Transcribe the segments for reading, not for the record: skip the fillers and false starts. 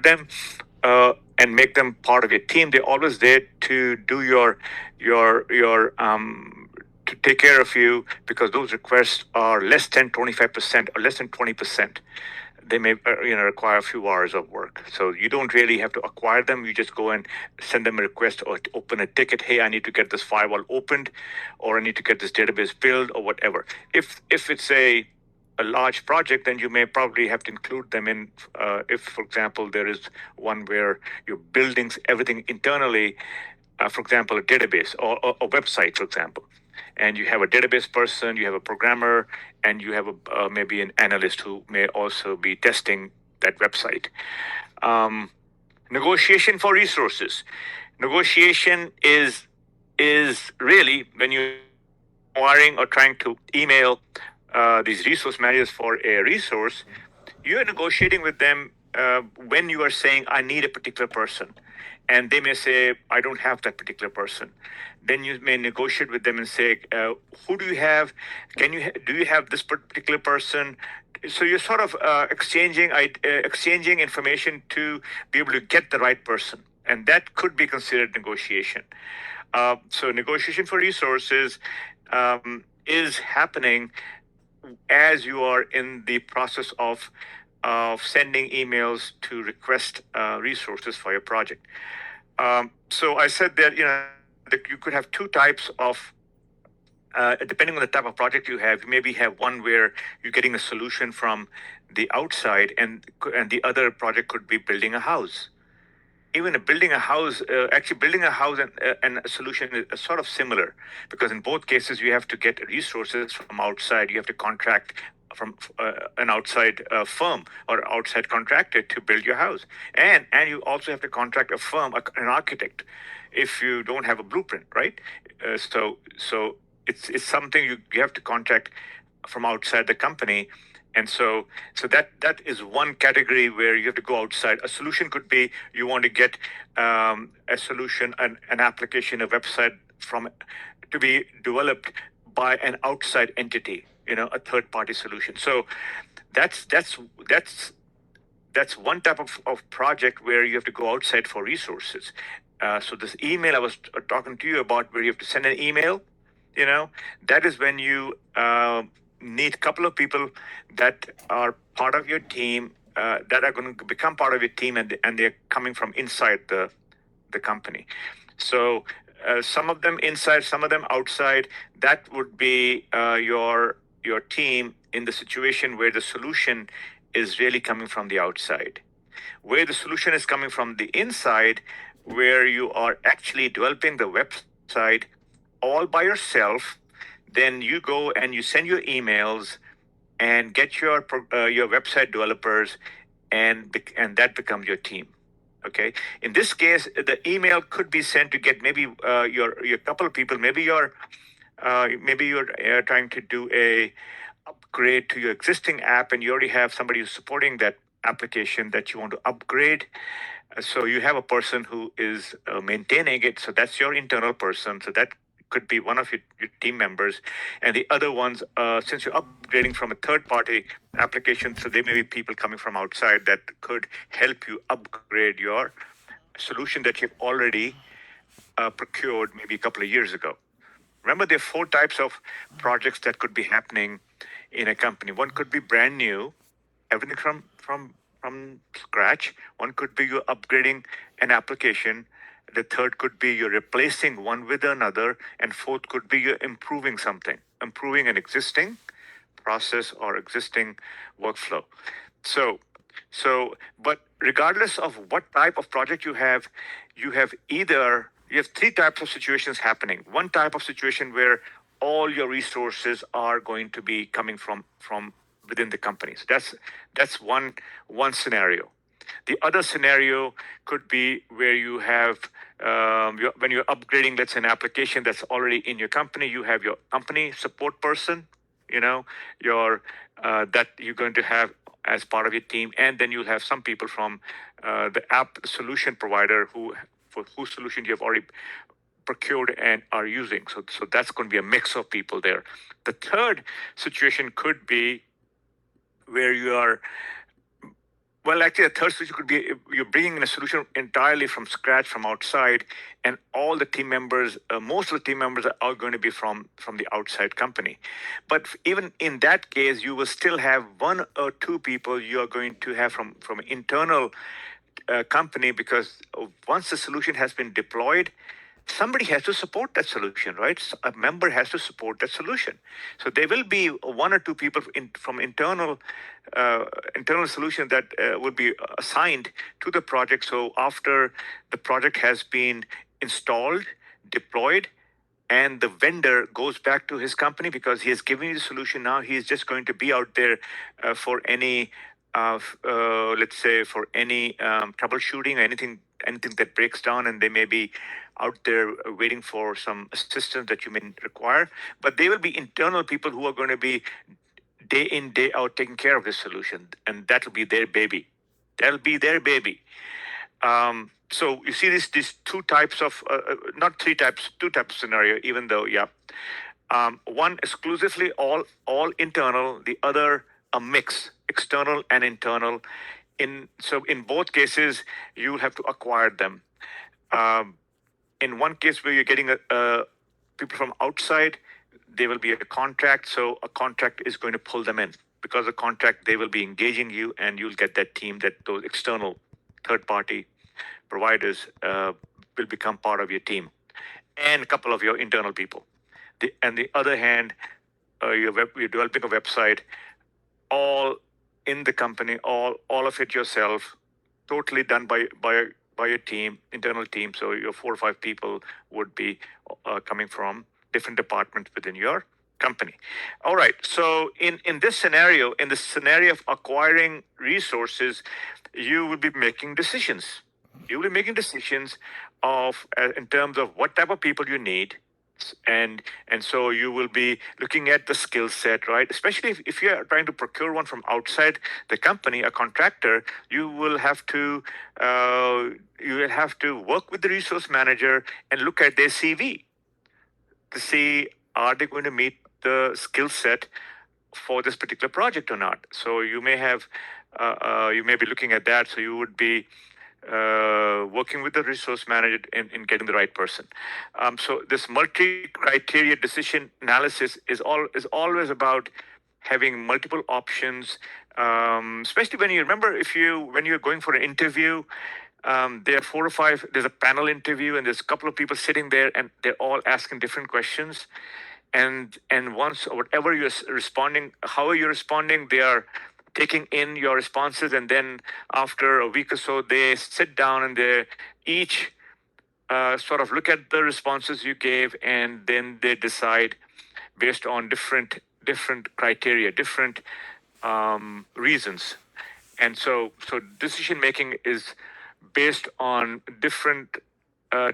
them and make them part of your team. They're always there to do your to take care of you because those requests are less than 25% or less than 20%. They may require a few hours of work, so you don't really have to acquire them. You just go and send them a request or open a ticket. Hey, I need to get this firewall opened, or I need to get this database built, or whatever. If it's a large project, then you may probably have to include them in. If, for example, there is one where you're building everything internally, for example, a database or a website, for example, and you have a database person, you have a programmer, and you have maybe an analyst who may also be testing that website. Negotiation for resources. Negotiation is really when you're acquiring or trying to email these resource managers for a resource, you're negotiating with them when you are saying, I need a particular person. And they may say, I don't have that particular person. Then you may negotiate with them and say, who do you have? Do you have this particular person? So you're sort of exchanging information to be able to get the right person. And that could be considered negotiation. So negotiation for resources is happening as you are in the process of sending emails to request resources for your project. So I said that that you could have two types of depending on the type of project you have. You maybe have one where you're getting a solution from the outside, and the other project could be building a house. Even building a house, actually building a house and a solution is sort of similar, because in both cases you have to get resources from outside. You have to contract from an outside firm or outside contractor to build your house, and you also have to contract a firm, an architect, if you don't have a blueprint, right? So it's something you have to contract from outside the company. And so that is one category where you have to go outside. A solution could be you want to get a solution, an application, a website to be developed by an outside entity, a third party solution. So that's one type of project where you have to go outside for resources. So this email I was talking to you about, where you have to send an email, that is when you need a couple of people that are part of your team, that are going to become part of your team, and they're coming from inside the company. So some of them inside, some of them outside. That would be your team in the situation where the solution is really coming from the outside. Where the solution is coming from the inside, where you are actually developing the website all by yourself, then you go and you send your emails and get your website developers, and that becomes your team. Okay. In this case, the email could be sent to get maybe your couple of people. Maybe you're trying to do a upgrade to your existing app, and you already have somebody who's supporting that application that you want to upgrade. So you have a person who is maintaining it. So that's your internal person. So that could be one of your team members. And the other ones, since you're upgrading from a third party application, so there may be people coming from outside that could help you upgrade your solution that you've already procured maybe a couple of years ago. Remember, there are four types of projects that could be happening in a company. One could be brand new, everything from scratch. One could be you're upgrading an application. The third could be you're replacing one with another. And fourth could be you're improving something, improving an existing process or existing workflow. But regardless of what type of project you have three types of situations happening. One type of situation where all your resources are going to be coming from within the company. So that's one scenario. The other scenario could be where you have when you're upgrading, let's say, an application that's already in your company. You have your company support person, that you're going to have as part of your team, and then you'll have some people from the app solution provider for whose solution you have already procured and are using. So that's going to be a mix of people there. The third situation could be where you are Well, actually, a third solution could be you're bringing in a solution entirely from scratch, from outside, and all the team members, most of the team members are going to be from the outside company. But even in that case, you will still have one or two people you are going to have from internal company, because once the solution has been deployed, somebody has to support that solution, right? A member has to support that solution. So there will be one or two people from internal solution that will be assigned to the project. So after the project has been installed, deployed, and the vendor goes back to his company because he has given you the solution, now he is just going to be out there for any let's say for any troubleshooting or anything that breaks down, and they may be out there waiting for some assistance that you may require. But they will be internal people who are going to be day in day out taking care of this solution, and that'll be their baby. That'll be their baby. So you see these two types of not three types, two types of scenario. Even though, yeah, one exclusively all internal, the other a mix, external and internal. In both cases, you will have to acquire them. In one case where you're getting people from outside, there will be a contract. So a contract is going to pull them in. Because of contract, they will be engaging you, and you'll get that team, that those external third-party providers will become part of your team, and a couple of your internal people. And the other hand, you're developing a website, all in the company, all of it yourself, totally done by your team, internal team. So your 4 or 5 people would be coming from different departments within your company. All right. So in this scenario, of acquiring resources, you will be making decisions. You will be making decisions of in terms of what type of people you need. And so you will be looking at the skill set, right? Especially if you're trying to procure one from outside the company, a contractor, you will have to work with the resource manager and look at their CV to see, are they going to meet the skill set for this particular project or not. So you may have you may be looking at that. So you would be working with the resource manager in getting the right person. So this multi-criteria decision analysis is always about having multiple options, especially when you remember when you're going for an interview. There are 4 or 5. There's a panel interview, and there's a couple of people sitting there, and they're all asking different questions. And once whatever you're responding, how you're responding, they are taking in your responses, and then after a week or so, they sit down and they each sort of look at the responses you gave, and then they decide based on different criteria, different reasons. And so decision making is based on different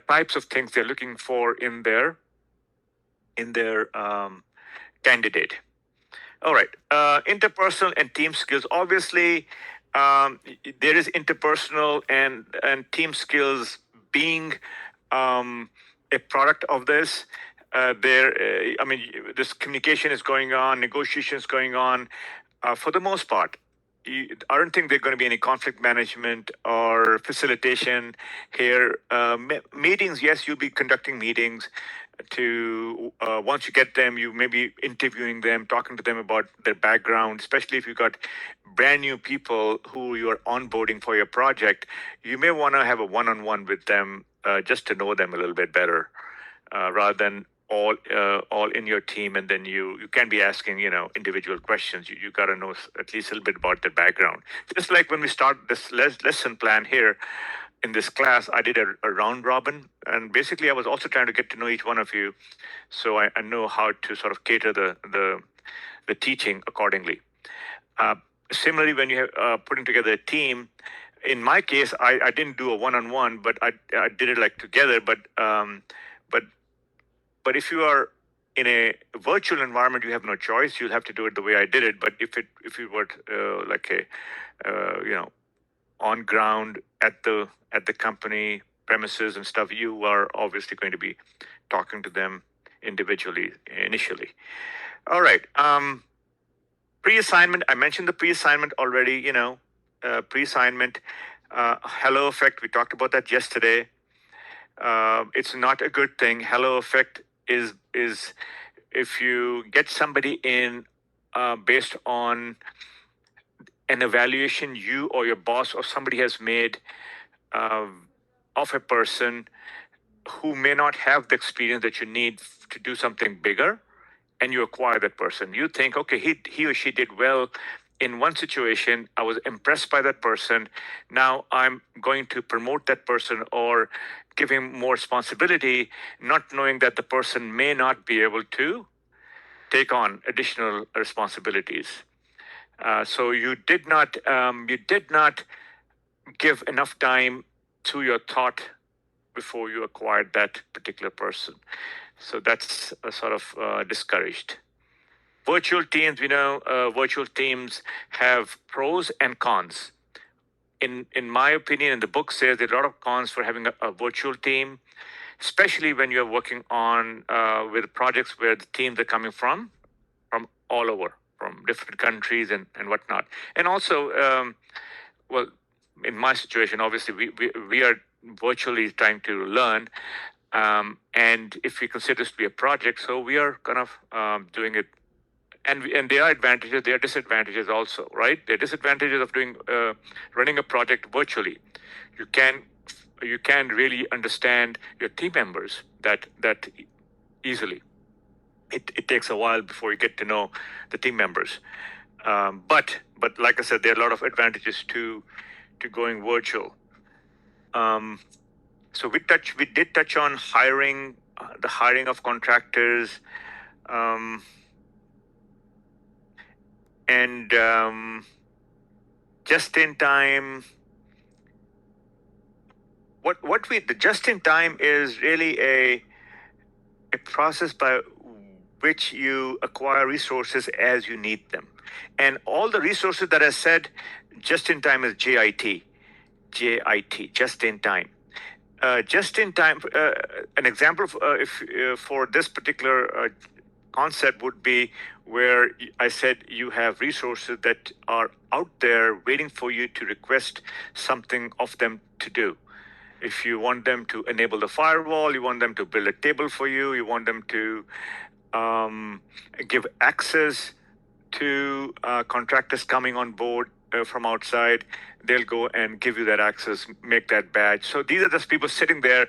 types of things they're looking for in their candidate. All right, interpersonal and team skills. Obviously, there is interpersonal and team skills being a product of this. This communication is going on, negotiations going on. For the most part, I don't think there's going to be any conflict management or facilitation here. Meetings, yes, you'll be conducting meetings. To once you get them, you may be interviewing them, talking to them about their background, especially if you've got brand new people who you're onboarding for your project. You may want to have a one-on-one with them just to know them a little bit better, rather than all in your team, and then you can be asking individual questions. You got to know at least a little bit about their background. Just like when we start this lesson plan here in this class, I did a round robin, and basically I was also trying to get to know each one of you, so I know how to sort of cater the teaching accordingly. Similarly, when you have putting together a team, in my case, I didn't do a one-on-one, but I did it like together. But if you are in a virtual environment, you have no choice. You'll have to do it the way I did it. But if you were like a on ground at the company premises and stuff, you are obviously going to be talking to them individually initially. All right. Pre-assignment. I mentioned the pre-assignment already. pre-assignment. Hello effect, we talked about that yesterday. It's not a good thing. Hello effect is if you get somebody in based on an evaluation you or your boss or somebody has made uh, of a person who may not have the experience that you need to do something bigger, and you acquire that person. You think, okay, he or she did well in one situation. I was impressed by that person. Now I'm going to promote that person or give him more responsibility, not knowing that the person may not be able to take on additional responsibilities. So you did not give enough time to your thought before you acquired that particular person. So that's sort of discouraged. Virtual teams, we know virtual teams have pros and cons. In my opinion, and the book says there are a lot of cons for having a virtual team, especially when you're working on with projects where the teams are coming from all over, from different countries and whatnot. And also, well, in my situation, obviously, we are virtually trying to learn. And if we consider this to be a project, so we are kind of doing it. And there are advantages, there are disadvantages also, right? There are disadvantages of doing running a project virtually. You can really understand your team members that easily. It takes a while before you get to know the team members. But like I said, there are a lot of advantages to going virtual. So we did touch on hiring, the hiring of contractors, and just in time. The just in time is really a process by which you acquire resources as you need them. And all the resources that I said, just in time is JIT, just in time. Just in time, an example for this particular concept would be where I said you have resources that are out there waiting for you to request something of them to do. If you want them to enable the firewall, you want them to build a table for you, you want them to give access to contractors coming on board from outside, they'll go and give you that access, make that badge. So these are just people sitting there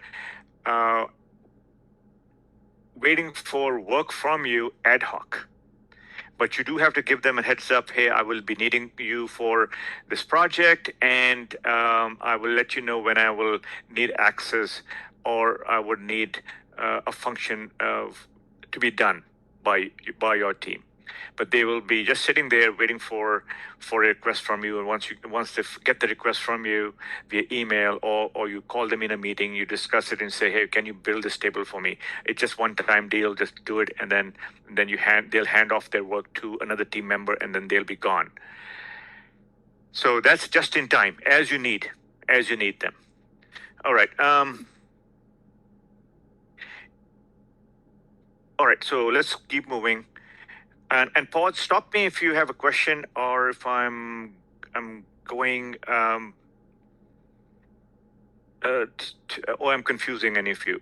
waiting for work from you ad hoc. But you do have to give them a heads up. Hey, I will be needing you for this project, and I will let you know when I will need access, or I would need a function to be done by your team. But they will be just sitting there waiting for a request from you. And once they get the request from you via email, or you call them in a meeting, you discuss it and say, hey, can you build this table for me? It's just one-time deal. Just do it, and then they'll hand off their work to another team member, and then they'll be gone. So that's just in time, as you need them. All right. All right. So let's keep moving. And Paul, stop me if you have a question or if I'm going or I'm confusing any of you.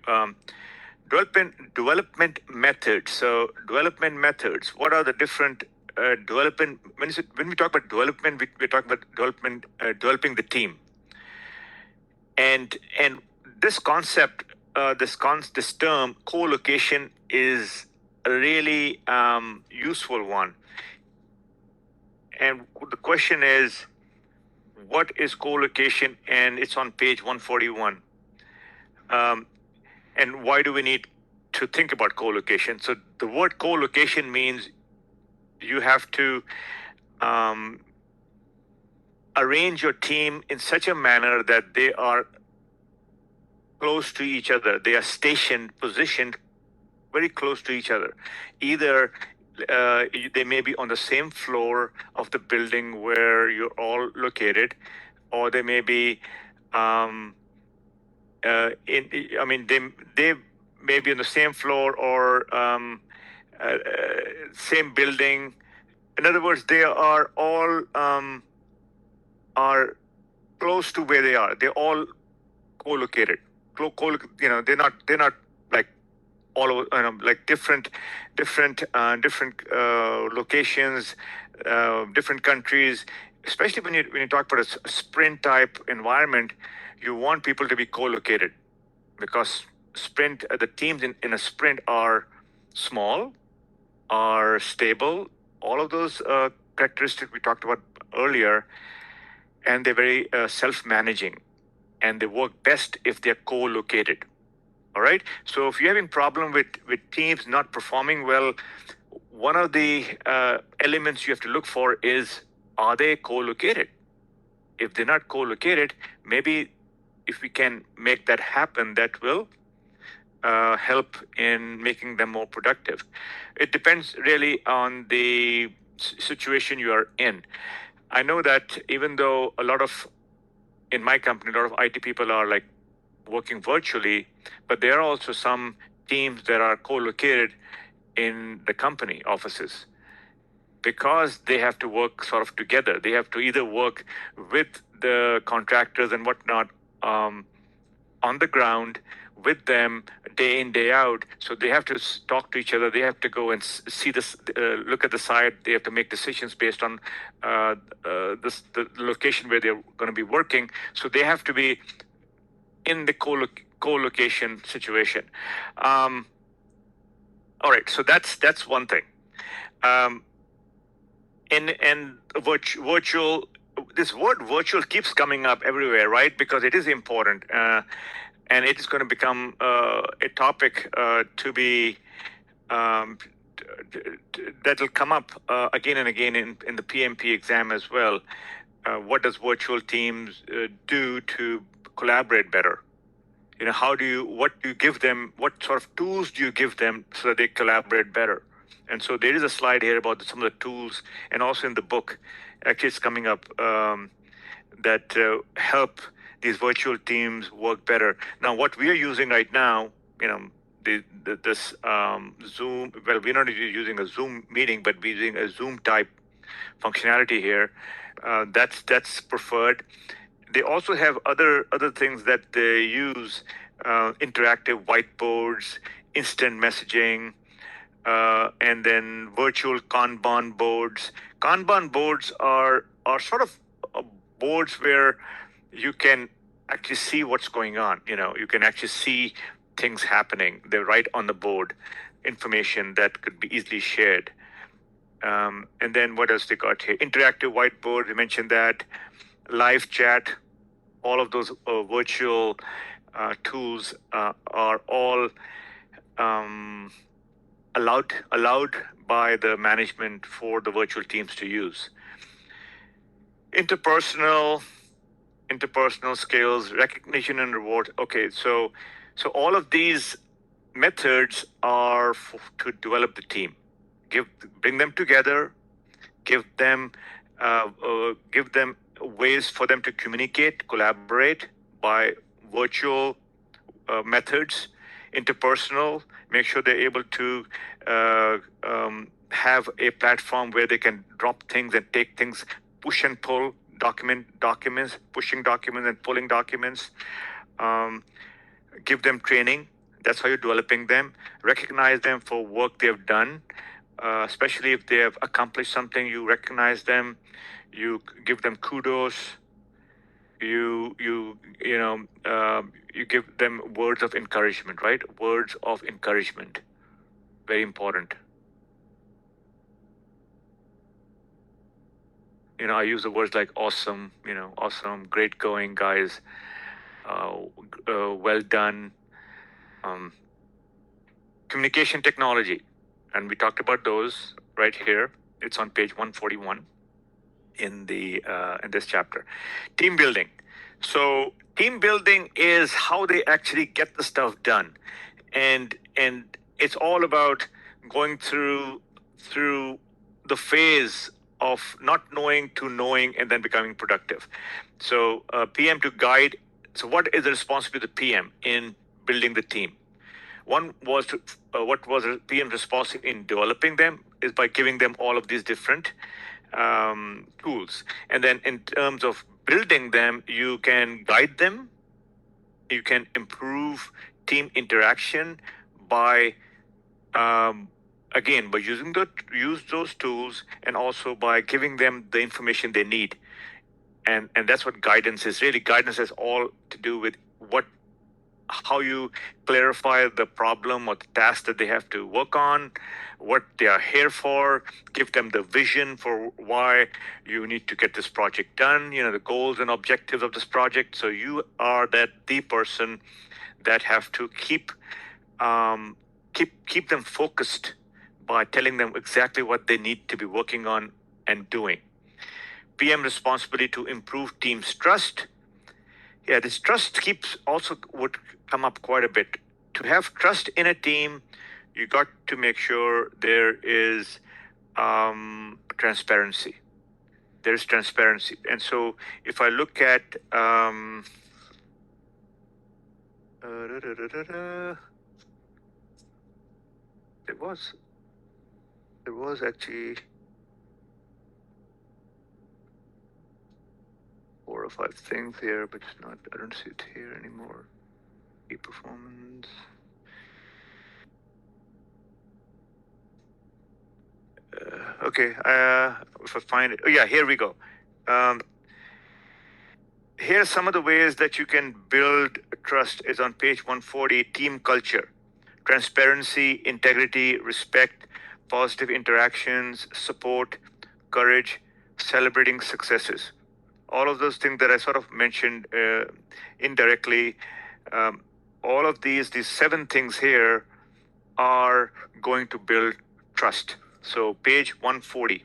Development methods. So development methods. What are the different development? When we talk about development, we're talking about developing the team. And this concept, this term co-location is a really useful one. And the question is, what is co-location? And it's on page 141. And why do we need to think about co-location? So the word co-location means you have to arrange your team in such a manner that they are close to each other. They are positioned very close to each other. Either they may be on the same floor of the building where you're all located, or they may be they may be on the same floor or same building. In other words, they are all are close to where they are. They're all co-located. They're not like all over, like different locations, different countries. Especially when you talk about a sprint type environment, you want people to be co-located, because the teams in a sprint are small, are stable, all of those characteristics we talked about earlier, and they're very self-managing, and they work best if they're co-located. All right. So if you're having problem with teams not performing well, one of the elements you have to look for is, are they co-located? If they're not co-located, maybe if we can make that happen, that will help in making them more productive. It depends really on the situation you are in. I know that even though in my company, a lot of IT people are like working virtually, but there are also some teams that are co-located in the company offices, because they have to work sort of together. They have to either work with the contractors and whatnot on the ground with them day in, day out. So they have to talk to each other. They have to go and see this, look at the site. They have to make decisions based on the location where they're going to be working. So they have to be in the co-location situation. All right, so that's one thing. In virtual, this word virtual keeps coming up everywhere, right? Because it is important, and it is going to become a topic to be that will come up again and again in the PMP exam as well. What does virtual teams do to collaborate better? What do you give them? What sort of tools do you give them so that they collaborate better? And so there is a slide here about some of the tools, and also in the book, actually it's coming up, that help these virtual teams work better. Now, what we are using right now, this Zoom, well, we're not using a Zoom meeting, but we're using a Zoom type functionality here. That's preferred. They also have other things that they use, interactive whiteboards, instant messaging, and then virtual Kanban boards. Kanban boards are sort of boards where you can actually see what's going on. You can actually see things happening. They're right on the board, information that could be easily shared. And then what else they got here? Interactive whiteboard, we mentioned that. Live chat, all of those virtual tools are all allowed by the management for the virtual teams to use. Interpersonal skills, recognition and reward. Okay, so all of these methods are to develop the team. Bring them together, give them ways for them to communicate, collaborate by virtual methods. Interpersonal, make sure they're able to have a platform where they can drop things and take things, push and pull documents, pushing documents and pulling documents. Give them training. That's how you're developing them. Recognize them for work they've done, especially if they have accomplished something. You recognize them. You give them kudos. You give them words of encouragement, right? Words of encouragement, very important. I use the words like awesome, awesome, great going, guys, well done. Communication technology, and we talked about those right here. It's on page 141 in this chapter. Team building. So team building is how they actually get the stuff done, and it's all about going through the phase of not knowing to knowing and then becoming productive. So PM to guide. So what is the responsibility of the PM in building the team? One was what was PM responsible in developing them is by giving them all of these different tools. And then in terms of building them, you can guide them, you can improve team interaction by again by use those tools, and also by giving them the information they need. And that's what guidance is. Really, guidance has all to do with how you clarify the problem or the task that they have to work on, what they are here for, give them the vision for why you need to get this project done, the goals and objectives of this project. So you are the person that have to keep them focused by telling them exactly what they need to be working on and doing. PM responsibility to improve team's trust. Yeah, this trust would come up quite a bit. To have trust in a team, you got to make sure there is transparency. There's transparency. And so if I look at there was actually 4 or 5 things here, but it's not. I don't see it here anymore. Key performance. Okay. If I find it, here we go. Here's some of the ways that you can build trust. Is on page 140. Team culture, transparency, integrity, respect, positive interactions, support, courage, celebrating successes. All of those things that I sort of mentioned indirectly, all of these 7 things here are going to build trust. So page 140.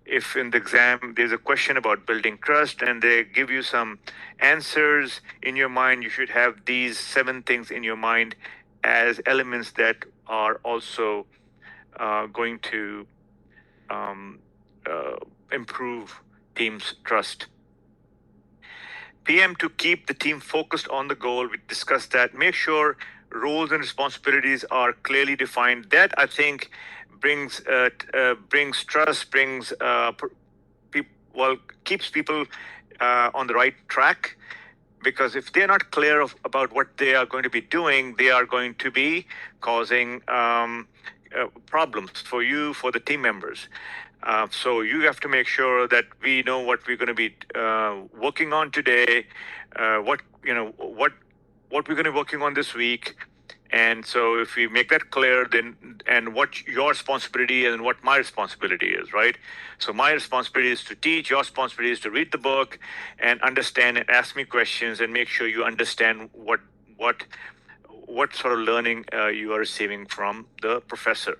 If in the exam there's a question about building trust and they give you some answers in your mind, you should have these 7 things in your mind as elements that are also going to improve team's trust. PM to keep the team focused on the goal. We discussed that. Make sure roles and responsibilities are clearly defined. That, I think, brings trust, keeps people on the right track. Because if they're not clear about what they are going to be doing, they are going to be causing problems for you, for the team members. So you have to make sure that we know what we're going to be working on today, what we're going to be working on this week. And so if we make that clear, and what your responsibility and what my responsibility is, right? So my responsibility is to teach, your responsibility is to read the book and understand and ask me questions and make sure you understand what sort of learning you are receiving from the professor.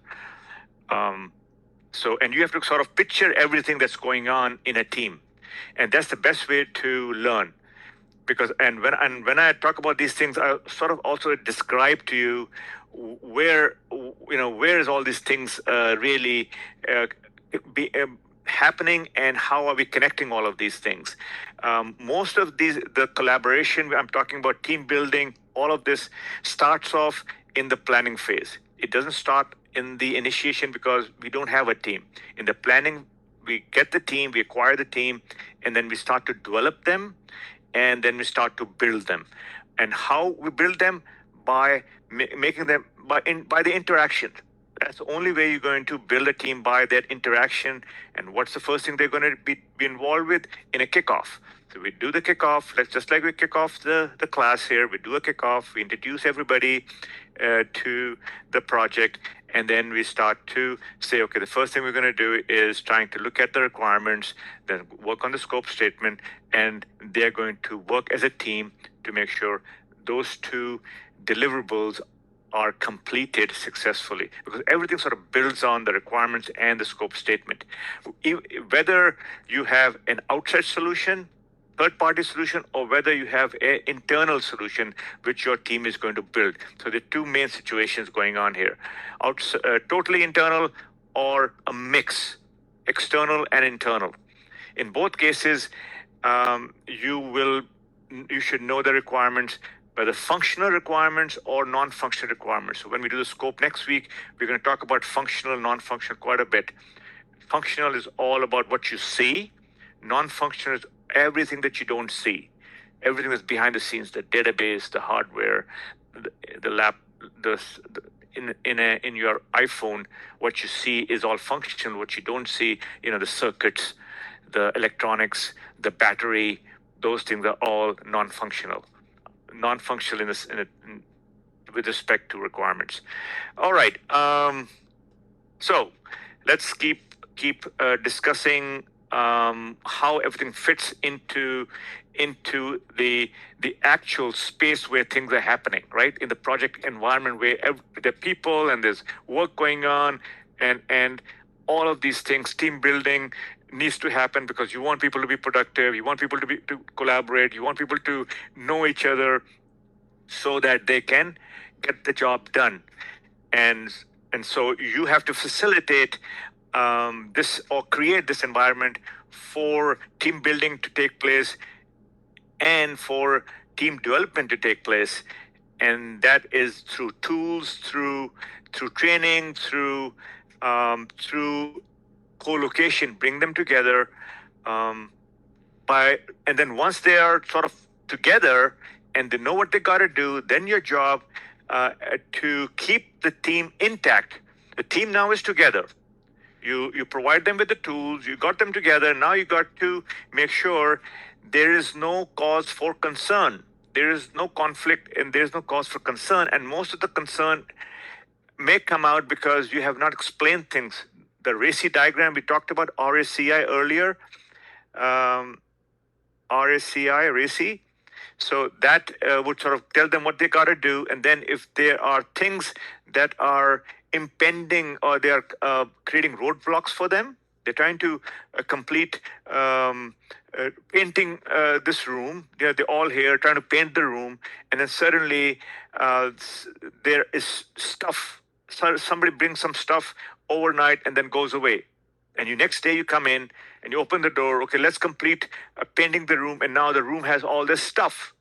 And you have to sort of picture everything that's going on in a team. And that's the best way to learn. Because when I talk about these things, I sort of also describe to you where is all these things really happening, and how are we connecting all of these things. Most of the collaboration, I'm talking about team building, all of this starts off in the planning phase. It doesn't start in the initiation because we don't have a team. In the planning, we get the team, we acquire the team, and then we start to develop them. And then we start to build them. And how we build them? By making them by the interaction. That's the only way you're going to build a team, by that interaction. And what's the first thing they're going to be involved with? In a kickoff. So we do the kickoff. Just like we kick off the class here, we do a kickoff. We introduce everybody to the project. And then we start to say, okay, the first thing we're going to do is trying to look at the requirements, then work on the scope statement, and they're going to work as a team to make sure those 2 deliverables are completed successfully, because everything sort of builds on the requirements and the scope statement. Whether you have an outside solution, third-party solution, or whether you have an internal solution which your team is going to build. So there are 2 main situations going on here. Totally internal or a mix, external and internal. In both cases, you should know the requirements, whether functional requirements or non-functional requirements. So when we do the scope next week, we're going to talk about functional, non-functional quite a bit. Functional is all about what you see. Non-functional is everything that you don't see, everything that's behind the scenes, the database, the hardware, the lab, the in your iPhone. What you see is all functional. What you don't see, the circuits, the electronics, the battery, those things are all non-functional. Non-functional with respect to requirements. All right. So let's keep discussing how everything fits into the actual space where things are happening, right? In the project environment where there are people and there's work going on, and all of these things, team building needs to happen because you want people to be productive, you want people to collaborate, you want people to know each other so that they can get the job done. And so you have to facilitate this or create this environment for team building to take place and for team development to take place. And that is through tools, through training, through co-location, bring them together. And then once they are sort of together and they know what they got to do, then your job to keep the team intact. The team now is together. You provide them with the tools, you got them together. Now you got to make sure there is no cause for concern. There is no conflict and there's no cause for concern. And most of the concern may come out because you have not explained things. The RACI diagram, we talked about RACI earlier. RACI. So that would sort of tell them what they got to do. And then if there are things that are impending or they are creating roadblocks for them, they're trying to complete painting this room. They're all here trying to paint the room. And then suddenly there is stuff. So somebody brings some stuff overnight and then goes away. And next day you come in and you open the door. Okay, let's complete painting the room. And now the room has all this stuff.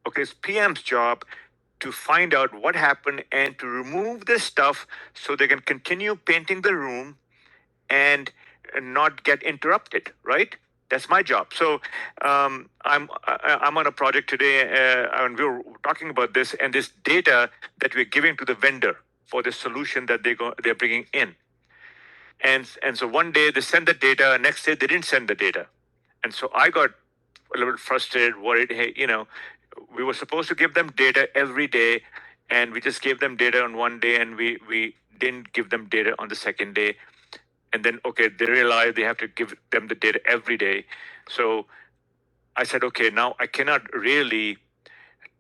Okay, it's PM's job to find out what happened and to remove this stuff so they can continue painting the room and not get interrupted, right? That's my job. So I'm on a project today, and we were talking about this and this data that we're giving to the vendor for the solution that they're bringing in. And so one day they send the data, next day they didn't send the data. And so I got a little bit frustrated, worried, hey, we were supposed to give them data every day, and we just gave them data on one day, and we didn't give them data on the second day. And then, okay, they realized they have to give them the data every day. So I said, okay, now I cannot really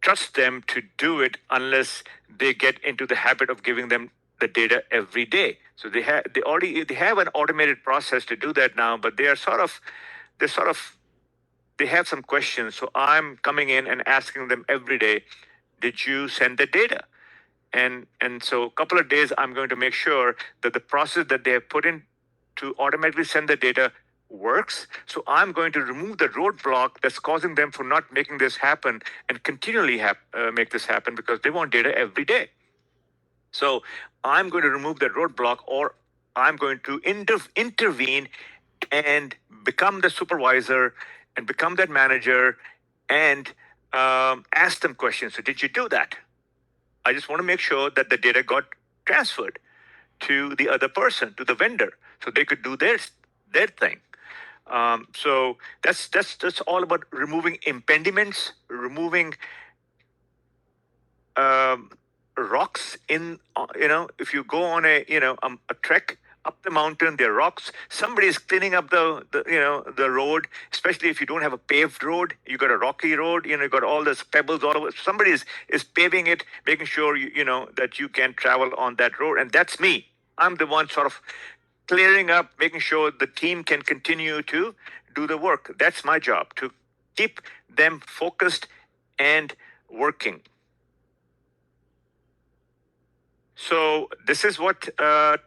trust them to do it unless they get into the habit of giving them the data every day. So they have an automated process to do that now, but they have some questions. So I'm coming in and asking them every day, did you send the data? And so a couple of days, I'm going to make sure that the process that they have put in to automatically send the data works. So I'm going to remove the roadblock that's causing them from not making this happen and continually make this happen because they want data every day. So I'm going to remove that roadblock, or I'm going to intervene and become the supervisor and become that manager and ask them questions. So did you do that? I just want to make sure that the data got transferred to the other person, to the vendor, so they could do their thing. So that's all about removing impediments, removing rocks in, if you go on a trek up the mountain, there are rocks. Somebody is cleaning up the road, especially if you don't have a paved road. You got a rocky road, you got all those pebbles all over. Somebody is paving it, making sure that you can travel on that road. And that's me. I'm the one sort of clearing up, making sure the team can continue to do the work. That's my job, to keep them focused and working. So this is what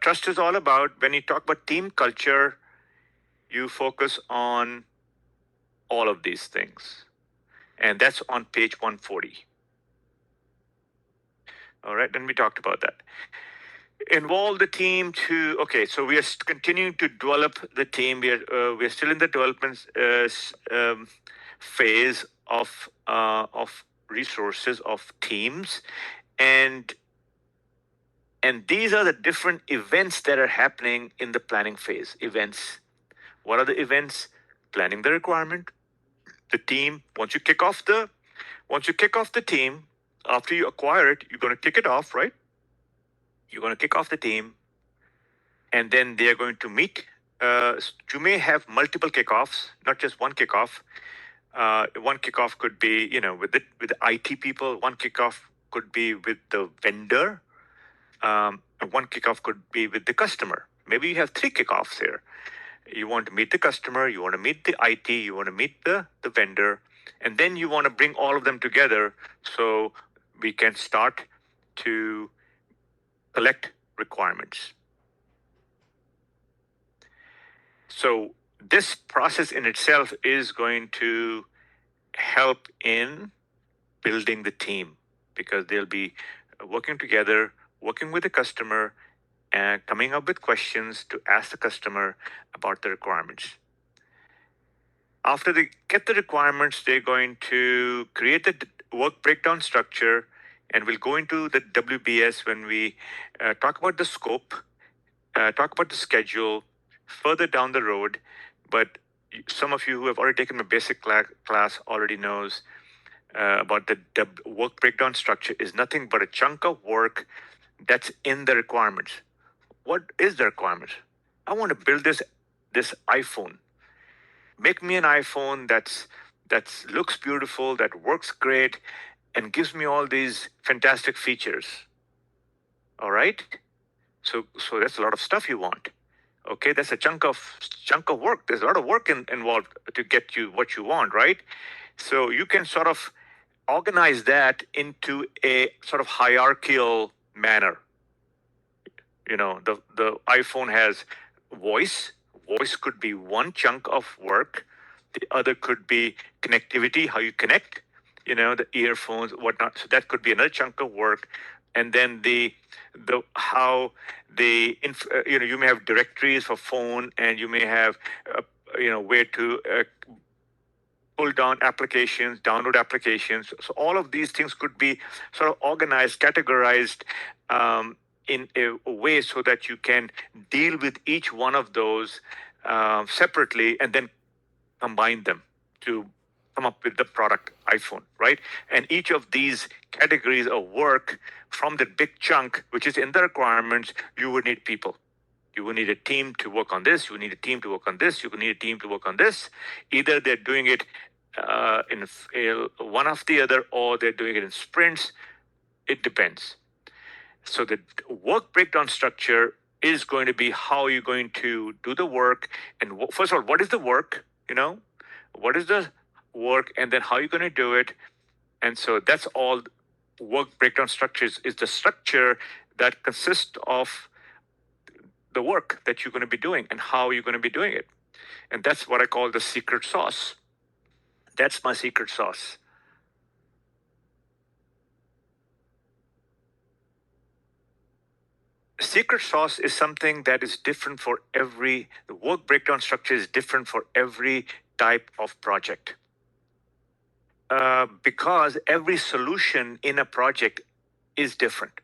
trust is all about. When you talk about team culture, you focus on all of these things. And that's on page 140. All right, and we talked about that. involve the team to, okay, so we are continuing to develop the team. We're still in the development phase of resources, of teams, and these are the different events that are happening in the planning phase. Events. What are the events? Planning the requirement, the team. Once you kick off the team, after you acquire it, you're going to kick it off, right? You're going to kick off the team, and then they are going to meet. You may have multiple kickoffs, not just one kickoff. One kickoff could be, with the IT people. One kickoff could be with the vendor. One kickoff could be with the customer. Maybe you have 3 kickoffs here. You want to meet the customer, you want to meet the IT, you want to meet the vendor, and then you want to bring all of them together so we can start to collect requirements. So this process in itself is going to help in building the team, because they'll be working together, working with the customer, and coming up with questions to ask the customer about the requirements. After they get the requirements, they're going to create the work breakdown structure, and we'll go into the WBS when we talk about the scope, talk about the schedule further down the road. But some of you who have already taken my basic class already knows about the work breakdown structure is nothing but a chunk of work that's in the requirements. What is the requirement? I want to build this iPhone. Make me an iPhone that looks beautiful, that works great, and gives me all these fantastic features. All right. So that's a lot of stuff you want. Okay, that's a chunk of work. There's a lot of work involved to get you what you want, right? So you can sort of organize that into a sort of hierarchical manner. The iPhone has voice. Voice could be one chunk of work. The other could be connectivity, how you connect, the earphones, whatnot. So that could be another chunk of work. And then you may have directories for phone, and you may have, where to pull down applications, download applications. So all of these things could be sort of organized, categorized, in a way so that you can deal with each one of those separately, and then combine them to come up with the product iPhone, right? And each of these categories of work from the big chunk, which is in the requirements, you would need people. You will need a team to work on this. You will need a team to work on this. You will need a team to work on this. Either they're doing it in one after the other, or they're doing it in sprints. It depends. So the work breakdown structure is going to be how you're going to do the work. And first of all, what is the work? What is the work, and then how you're going to do it. And so that's all. Work breakdown structures is the structure that consists of the work that you're going to be doing and how you're going to be doing it. And that's what I call the secret sauce. That's my secret sauce. Secret sauce is something that is different for the work breakdown structure is different for every type of project. Because every solution in a project is different,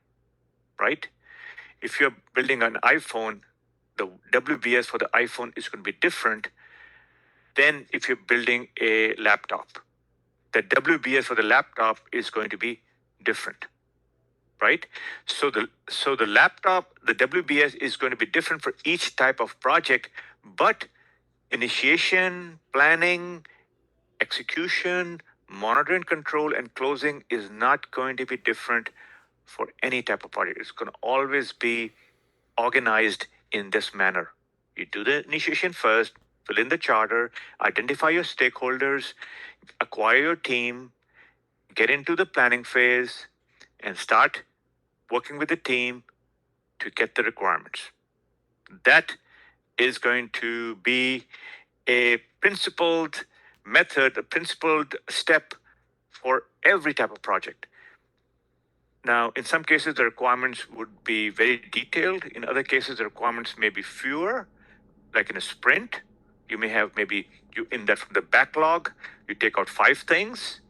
right? If you're building an iPhone, the WBS for the iPhone is going to be different than if you're building a laptop. The WBS for the laptop is going to be different, right? So the laptop, the WBS is going to be different for each type of project, but initiation, planning, execution, monitoring, control, and closing is not going to be different for any type of project. It's going to always be organized in this manner. You do the initiation first, fill in the charter, identify your stakeholders, acquire your team, get into the planning phase, and start working with the team to get the requirements. That is going to be a principled method, a principled step for every type of project. Now, in some cases, the requirements would be very detailed. In other cases, the requirements may be fewer, like in a sprint. You may have maybe you in that from the backlog, you take out 5 things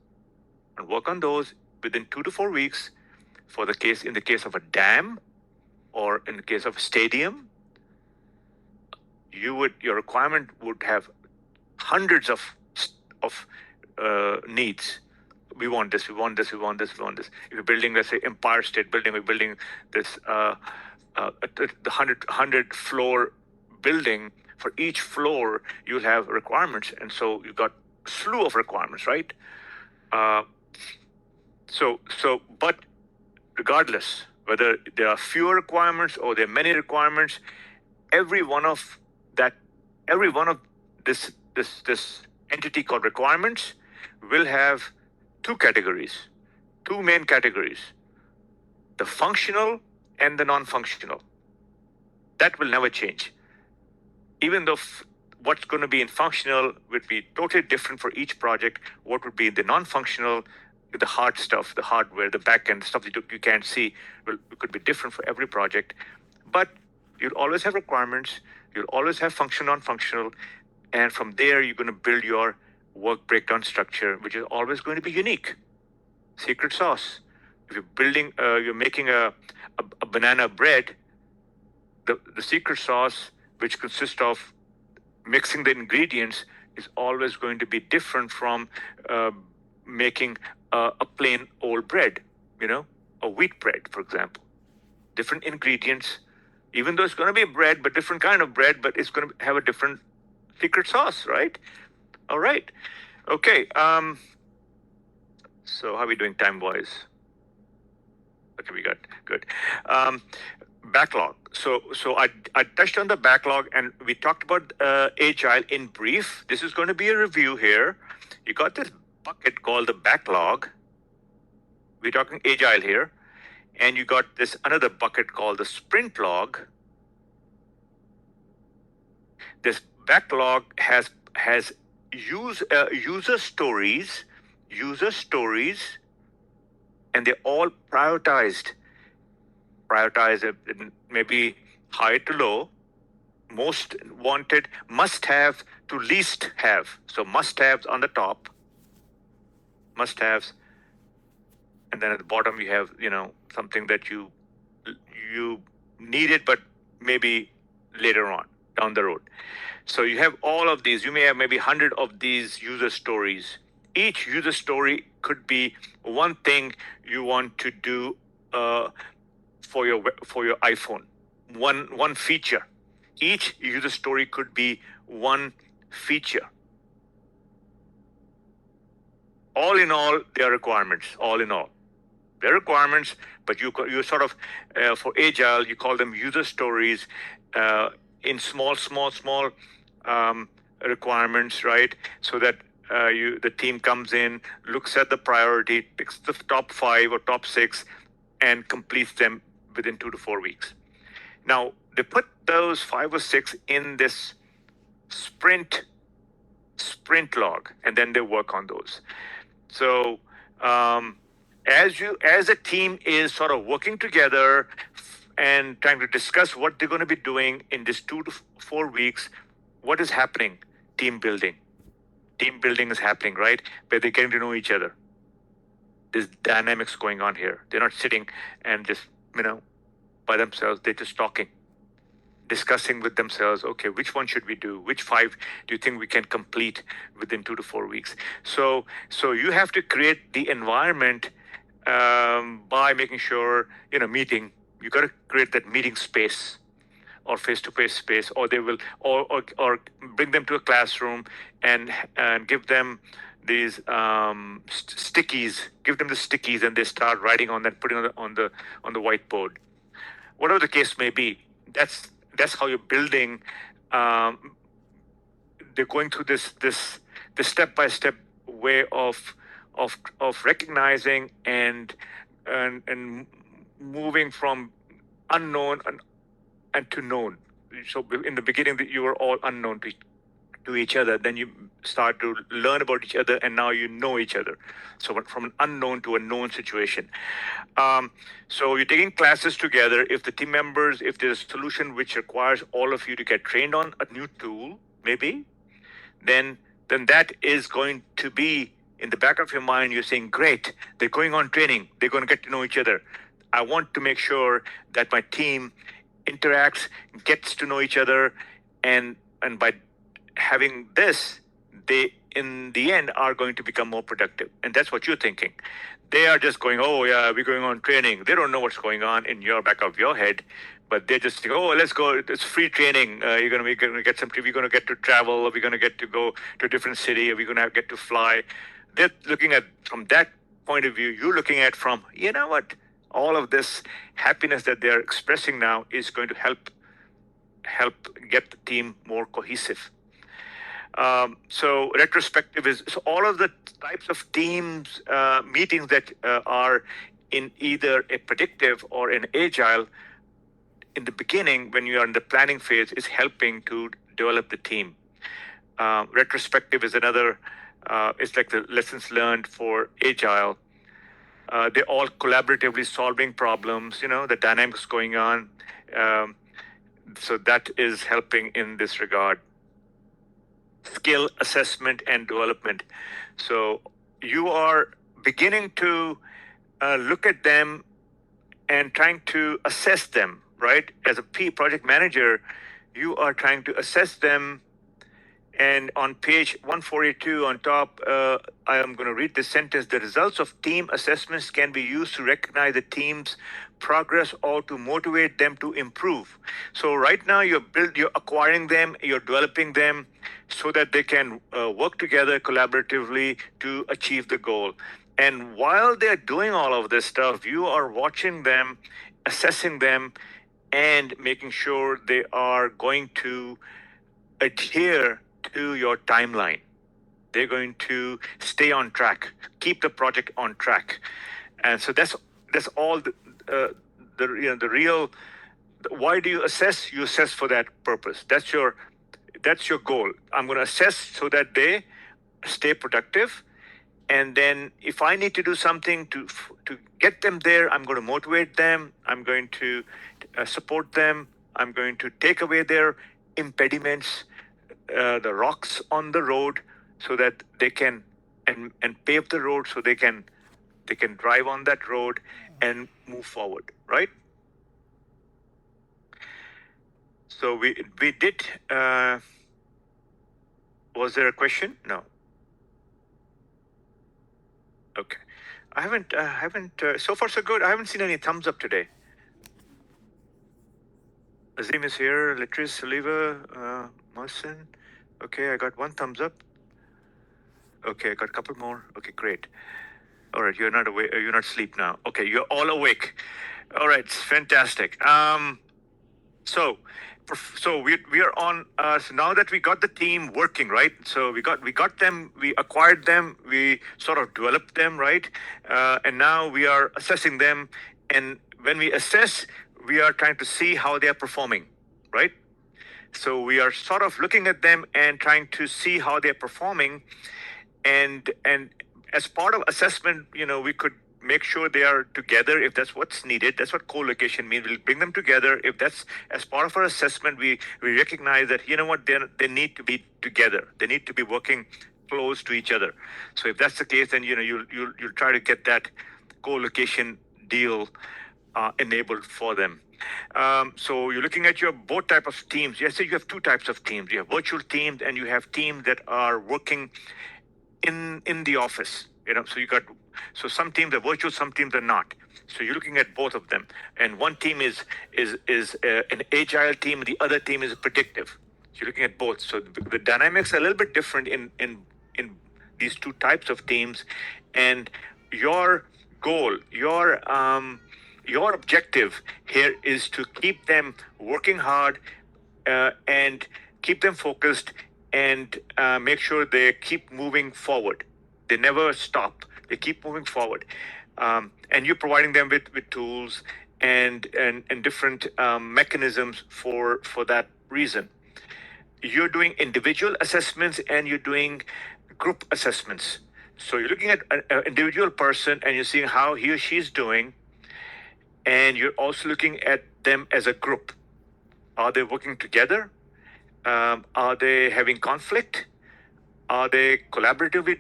and work on those within 2 to 4 weeks. In the case of a dam or in the case of a stadium, your requirement would have hundreds of needs. We want this, we want this, we want this, we want this. If you're building, let's say, Empire State Building, we're building this the 100 floor building. For each floor, you'll have requirements, and so you've got a slew of requirements, right? But regardless, whether there are fewer requirements or there are many requirements, every one of this entity called requirements will have 2 categories, 2 main categories: the functional and the non-functional. That will never change. Even though what's going to be in functional would be totally different for each project, what would be in the non-functional, the hard stuff, the hardware, the back-end stuff that you can't see, it could be different for every project. But you'll always have requirements, you'll always have functional, non-functional, and from there you're going to build your work breakdown structure, which is always going to be unique. Secret sauce. If you're making a banana bread, the secret sauce, which consists of mixing the ingredients, is always going to be different from making a plain old bread, a wheat bread, for example. Different ingredients, even though it's going to be bread, but different kind of bread, but it's going to have a different secret sauce, right? All right. Okay. So how are we doing time-wise? Okay, we got good. Backlog. So I touched on the backlog, and we talked about Agile in brief. This is going to be a review here. You got this bucket called the backlog. We're talking Agile here. And you got this another bucket called the sprint log. This backlog has user stories, and they're all prioritized maybe high to low, most wanted, must have to least have. So must haves on the top, must haves, and then at the bottom you have something that you needed, but maybe later on down the road. So you have all of these. You may have maybe 100 of these user stories. Each user story could be one thing you want to do for your iPhone, one feature. Each user story could be one feature. All in all, they are requirements. All in all, they're requirements. But you sort of for Agile, you call them user stories in small requirements, right? So that the team comes in, looks at the priority, picks the top 5 or top 6, and completes them within 2 to 4 weeks. Now, they put those 5 or 6 in this sprint log, and then they work on those. So as a team is sort of working together and trying to discuss what they're going to be doing in this 2 to 4 weeks, what is happening? Team building is happening, right? Where they're getting to know each other. There's dynamics going on here. They're not sitting and just, by themselves. They're just talking, discussing with themselves, okay, which one should we do? Which 5 do you think we can complete within 2 to 4 weeks? So you have to create the environment by making sure, meeting, you got to create that meeting space or face-to-face space, or they will, or bring them to a classroom and give them these stickies, give them the stickies, and they start writing on that, putting on the whiteboard. Whatever the case may be, that's how you're building. They're going through this step-by-step way of recognizing and moving from unknown and to known. So in the beginning, that you were all unknown to each other, then you start to learn about each other, and now you know each other. So from an unknown to a known situation. So you're taking classes together. If the team members, if there's a solution which requires all of you to get trained on a new tool, maybe, then that is going to be in the back of your mind. You're saying, great, they're going on training, they're going to get to know each other. I want to make sure that my team interacts, gets to know each other, and by having this, they in the end are going to become more productive. And that's what you're thinking. They are just going, oh yeah, we're going on training. They don't know what's going on in your back of your head, but they're just thinking, oh, let's go. It's free training. We're going to get some. We're going to get to travel. We're going to get to go to a different city. We're going to get to fly. They're looking at from that point of view. You're looking at from, you know what? All of this happiness that they're expressing now is going to help get the team more cohesive. So retrospective is so all of the types of teams meetings that are in either a predictive or an agile. In the beginning, when you are in the planning phase, is helping to develop the team. Retrospective is another. It's like the lessons learned for agile. They're all collaboratively solving problems. You know, the dynamics going on. So that is helping in this regard. Skill assessment and development. So you are beginning to look at them and trying to assess them, right? As a project manager, you are trying to assess them. And on page 142 on top, I am going to read this sentence. The results of team assessments can be used to recognize the team's progress or to motivate them to improve. So right now you're acquiring them, you're developing them so that they can work together collaboratively to achieve the goal. And while they're doing all of this stuff, you are watching them, assessing them, and making sure they are going to adhere to your timeline. They're going to stay on track, keep the project on track, and so that's all the real. Why do you assess? You assess for that purpose. That's your goal. I'm going to assess so that they stay productive, and then if I need to do something to get them there, I'm going to motivate them. I'm going to support them. I'm going to take away their impediments. The rocks on the road so that they can and pave the road so they can drive on that road and move forward, right? So we did. Was there a question? No. Okay. I haven't. So far so good. I haven't seen any thumbs up today. Azim is here. Latrice, Oliva, Mohsen. Okay, I got one thumbs up. Okay, I got a couple more. Okay, great. All right, you're not awake. You're not asleep now. Okay, you're all awake. All right, fantastic. So we are on. So now that we got the team working, right? So we got them. We acquired them. We sort of developed them, right? And now we are assessing them. And when we assess, we are trying to see how they are performing, right? So we are sort of looking at them and trying to see how they're performing, and as part of assessment, we could make sure they are together if that's what's needed. That's what co-location means. We'll bring them together. If that's as part of our assessment, we recognize that they need to be together. They need to be working close to each other. So if that's the case, then you'll try to get that co-location deal enabled for them. So you're looking at your both type of teams. Yes, so you have two types of teams. You have virtual teams and you have teams that are working in the office. So some teams are virtual, some teams are not. So you're looking at both of them. And one team is an agile team, the other team is predictive. So you're looking at both. So the dynamics are a little bit different in these two types of teams. And your goal, your objective here is to keep them working hard and keep them focused and make sure they keep moving forward. They never stop. They keep moving forward. And you're providing them with tools and different mechanisms for that reason. you're doing individual assessments and you're doing group assessments. So you're looking at an individual person and you're seeing how he or she is doing, and you're also looking at them as a group. Are they working together? Are they having conflict? Are they collaborative with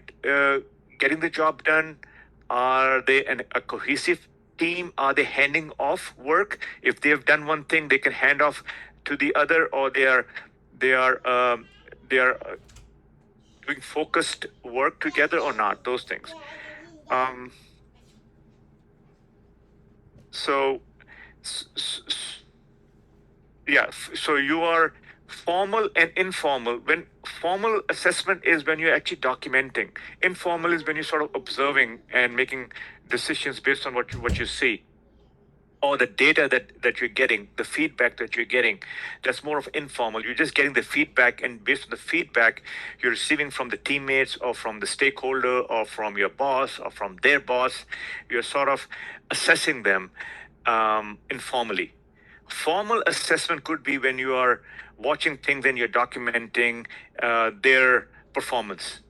getting the job done? Are they a cohesive team? Are they handing off work? If they have done one thing, they can hand off to the other, or they are doing focused work together or not. Those things. So you are formal and informal. When formal assessment is when you're actually documenting. Informal is when you're sort of observing and making decisions based on what you see, or the data that you're getting, the feedback that you're getting. That's more of informal. You're just getting the feedback, and based on the feedback you're receiving from the teammates or from the stakeholder or from your boss or from their boss, you're sort of assessing them informally. Formal assessment could be when you are watching things and you're documenting their performance.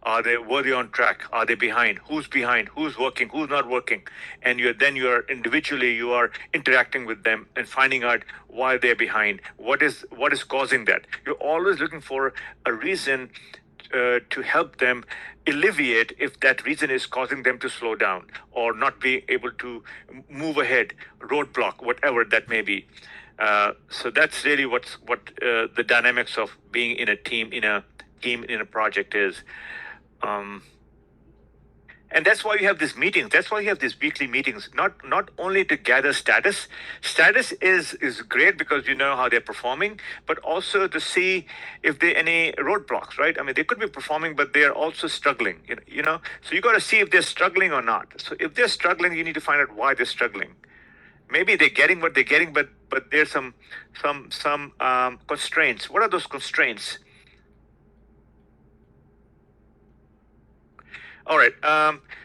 Are they on track? Are they behind? Who's behind? Who's working? Who's not working? And you are individually, you are interacting with them and finding out why they're behind. What is causing that? You're always looking for a reason to help them alleviate if that reason is causing them to slow down or not be able to move ahead, roadblock, whatever that may be. So that's really what the dynamics of being in a team, in a project is. And that's why you have these meetings. That's why you have these weekly meetings, not only to gather status. Status is great because you know how they're performing, but also to see if there are any roadblocks, right? I mean, they could be performing, but they're also struggling, So you got to see if they're struggling or not. So if they're struggling, you need to find out why they're struggling. Maybe they're getting what they're getting, but there's some constraints. What are those constraints? All right.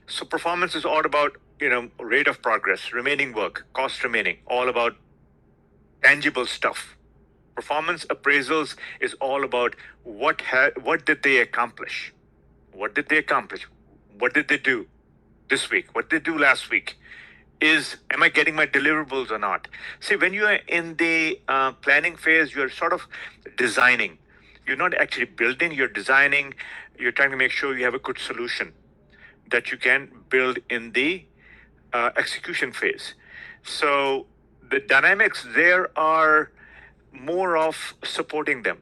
So performance is all about, rate of progress, remaining work, cost remaining, all about tangible stuff. Performance appraisals is all about what did they accomplish? What did they accomplish? What did they do this week? What did they do last week? Am I getting my deliverables or not? See, when you are in the planning phase, you're sort of designing. You're not actually building, you're designing. You're trying to make sure you have a good solution that you can build in the execution phase. So the dynamics there are more of supporting them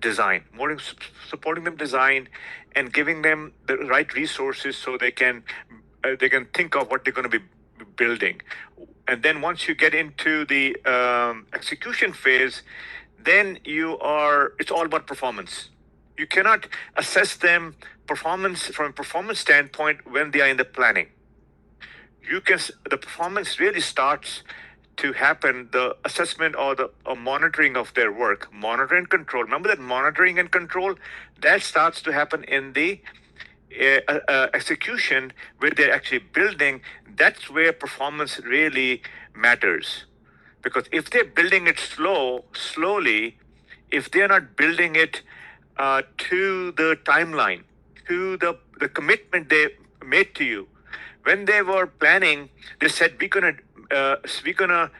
design, and giving them the right resources so they can think of what they're going to be building. And then once you get into the execution phase, then it's all about performance. You cannot assess them from a performance standpoint when they are in the planning. The performance really starts to happen, the assessment or the monitoring of their work, monitor and control. Remember that monitoring and control, that starts to happen in the execution where they're actually building. That's where performance really matters. Because if they're building it slowly, if they're not building it to the timeline, to the commitment they made to you. When they were planning, they said, we're gonna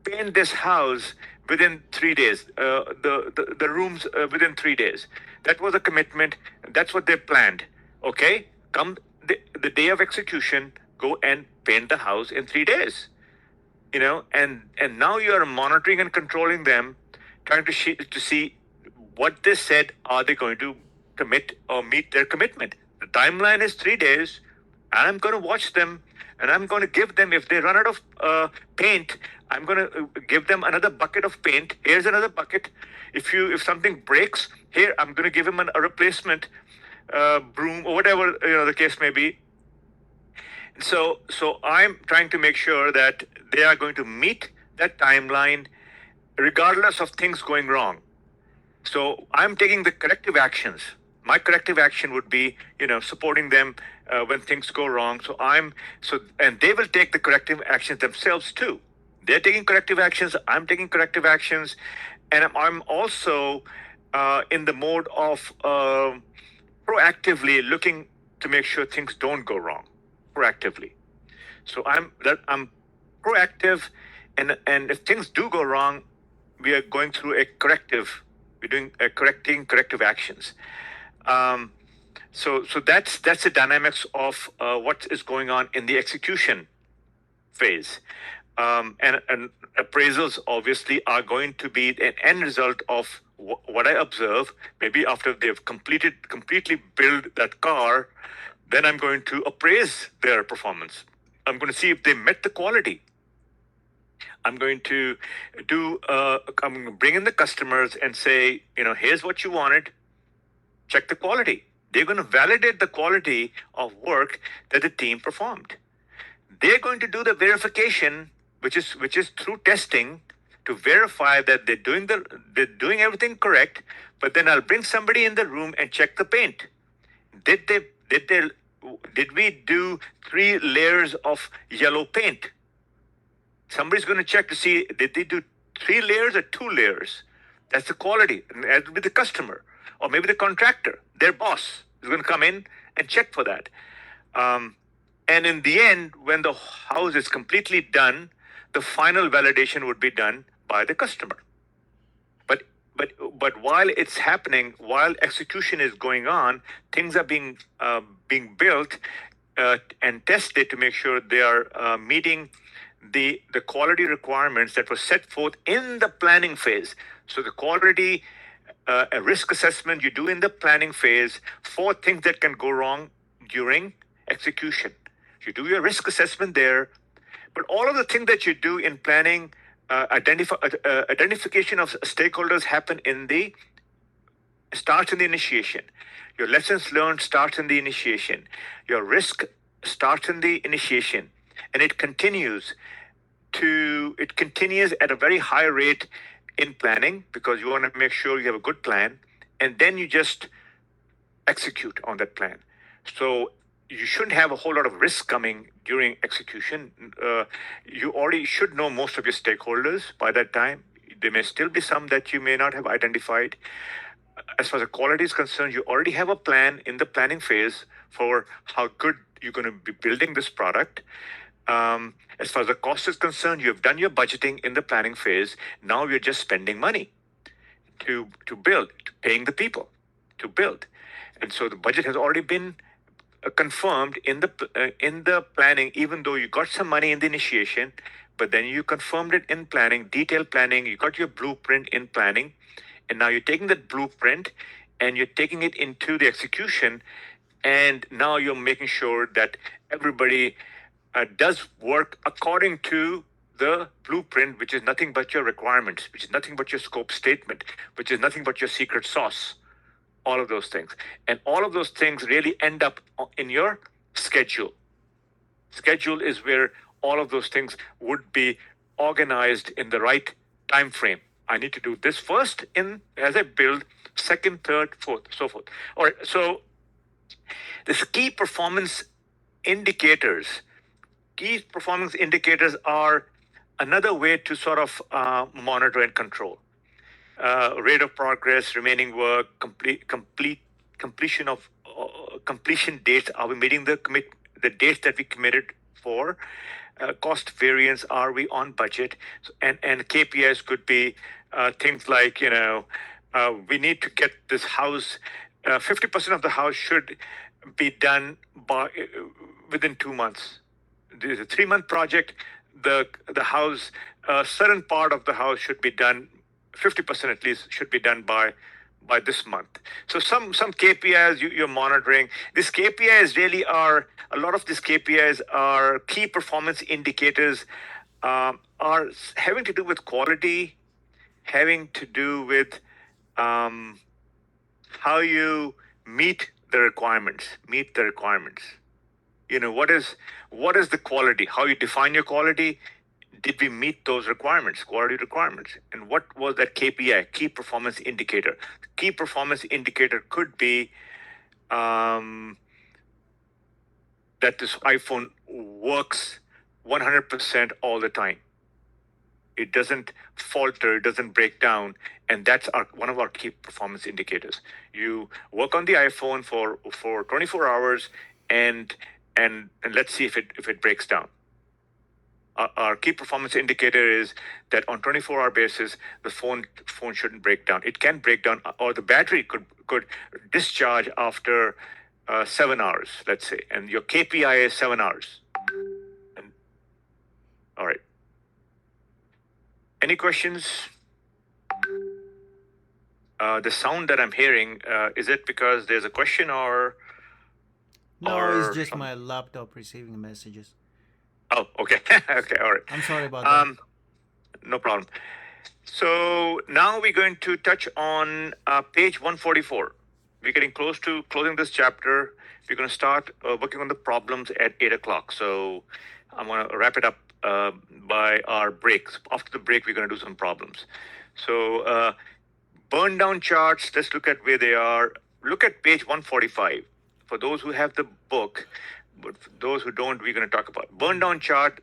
paint this house within 3 days, the rooms within 3 days. That was a commitment. That's what they planned. Okay, come the day of execution, go and paint the house in 3 days. And now you are monitoring and controlling them, trying to see what they said. Are they going to commit or meet their commitment? The timeline is 3 days, and I'm going to watch them, and I'm going to give them, if they run out of paint, I'm going to give them another bucket of paint. Here's another bucket. If something breaks, here I'm going to give them a replacement broom or whatever the case may be. So I'm trying to make sure that they are going to meet that timeline regardless of things going wrong. So I'm taking the corrective actions. My corrective action would be, supporting them when things go wrong. And they will take the corrective actions themselves too. They're taking corrective actions. I'm taking corrective actions, and I'm also in the mode of proactively looking to make sure things don't go wrong. Proactively. So I'm proactive, and if things do go wrong, we are going through a corrective. We're doing corrective actions. So that's the dynamics of what is going on in the execution phase. And appraisals obviously are going to be an end result of what I observe. Maybe after they've completely built that car, then I'm going to appraise their performance. I'm going to see if they met the quality. I'm going to I'm going to bring in the customers and say, here's what you wanted. Check the quality. They're going to validate the quality of work that the team performed. They're going to do the verification, which is through testing, to verify that they're doing everything correct. But then I'll bring somebody in the room and check the paint. Did we do 3 layers of yellow paint? Somebody's going to check to see, did they do 3 layers or 2 layers? That's the quality. And that'll be the customer, or maybe the contractor, their boss is going to come in and check for that. And in the end, when the house is completely done, the final validation would be done by the customer. But while it's happening, while execution is going on, things are being built and tested to make sure they are meeting the quality requirements that were set forth in the planning phase. So the quality a risk assessment you do in the planning phase for things that can go wrong during execution. You do your risk assessment there, but all of the things that you do in planning, identification of stakeholders starts in the initiation. Your lessons learned starts in the initiation. Your risk starts in the initiation, and it continues at a very high rate in planning, because you want to make sure you have a good plan, and then you just execute on that plan. So you shouldn't have a whole lot of risk coming during execution. You already should know most of your stakeholders by that time. There may still be some that you may not have identified. As far as the quality is concerned, you already have a plan in the planning phase for how good you're going to be building this product. As far as the cost is concerned, you have done your budgeting in the planning phase. Now you're just spending money to build, to paying the people to build. And so the budget has already been confirmed in the planning, even though you got some money in the initiation, but then you confirmed it in planning, detailed planning. You got your blueprint in planning, and now you're taking that blueprint and you're taking it into the execution, and now you're making sure that everybody does work according to the blueprint, which is nothing but your requirements, which is nothing but your scope statement, which is nothing but your secret sauce. All of those things. And all of those things really end up in your schedule. Schedule is where all of those things would be organized in the right time frame. I need to do this first as I build, second, third, fourth, so forth. All right, so this key performance indicators are another way to sort of monitor and control. Rate of progress, remaining work, completion dates. Are we meeting the dates that we committed for? Cost variance. Are we on budget? And KPIs could be things like we need to get this house. 50% of the house should be done within 2 months. There's a 3-month project. The house, a certain part of the house should be done. 50% at least should be done by this month. So some KPIs you're monitoring. These KPIs really are, a lot of these KPIs are key performance indicators, are having to do with quality, having to do with how you meet the requirements. What is the quality? How you define your quality? Did we meet those quality requirements? And what was that KPI, key performance indicator? Key performance indicator could be that this iPhone works 100% all the time. it doesn't falter, it doesn't break down, and that's one of our key performance indicators. You work on the iPhone for 24 hours, and let's see if it breaks down. Our key performance indicator is that on 24-hour basis, the phone shouldn't break down. It can break down, or the battery could discharge after 7 hours, let's say, and your KPI is 7 hours. And, all right. Any questions? The sound that I'm hearing, is it because there's a question or? No, it's just my laptop receiving messages. Oh, okay. Okay, all right. I'm sorry about that. No problem. So now we're going to touch on page 144. We're getting close to closing this chapter. We're going to start working on the problems at 8 o'clock. So I'm going to wrap it up by our breaks. After the break, we're going to do some problems. So burn down charts, let's look at where they are. Look at page 145. For those who have the book, but for those who don't, we're going to talk about. Burn down chart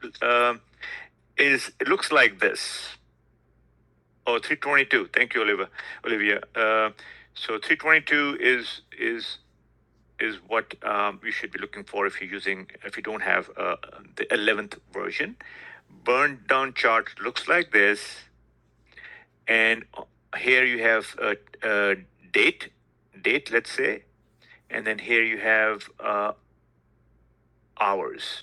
it looks like this. Oh, 322. Thank you, Olivia. So 322 is what you should be looking for if you don't have the 11th version. Burn down chart looks like this, and here you have a date, let's say, and then here you have hours.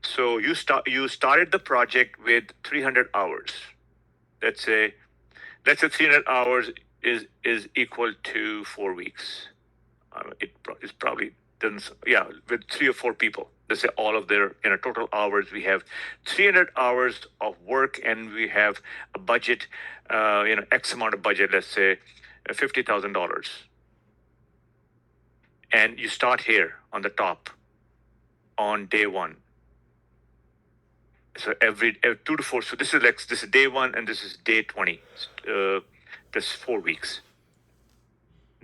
So you started the project with 300 hours. Let's say 300 hours is equal to 4 weeks. It probably doesn't. Yeah, with 3 or 4 people. Let's say all of their total hours. We have 300 hours of work, and we have a budget. X amount of budget. Let's say $50,000. And you start here on the top on day 1. So every 2 to 4. So this is day 1, and this is day 20. This 4 weeks.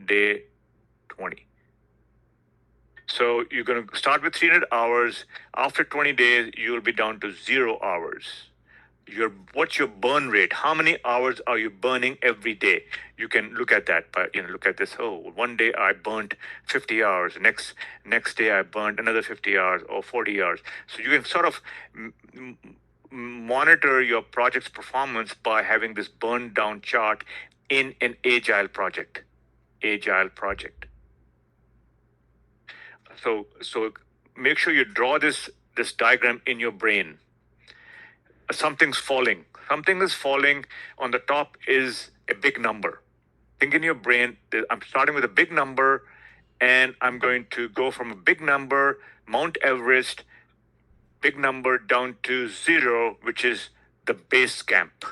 Day 20. So you're going to start with 300 hours. After 20 days, you'll be down to 0 hours. What's your burn rate? How many hours are you burning every day? You can look at that, but look at this. Oh, one day I burned 50 hours. Next day I burned another 50 hours or 40 hours. So you can sort of monitor your project's performance by having this burn down chart in an agile project. So make sure you draw this diagram in your brain. Something's falling. Something is falling. On the top is a big number. Think in your brain that I'm starting with a big number, and I'm going to go from a big number, Mount Everest, big number, down to 0, which is the base camp.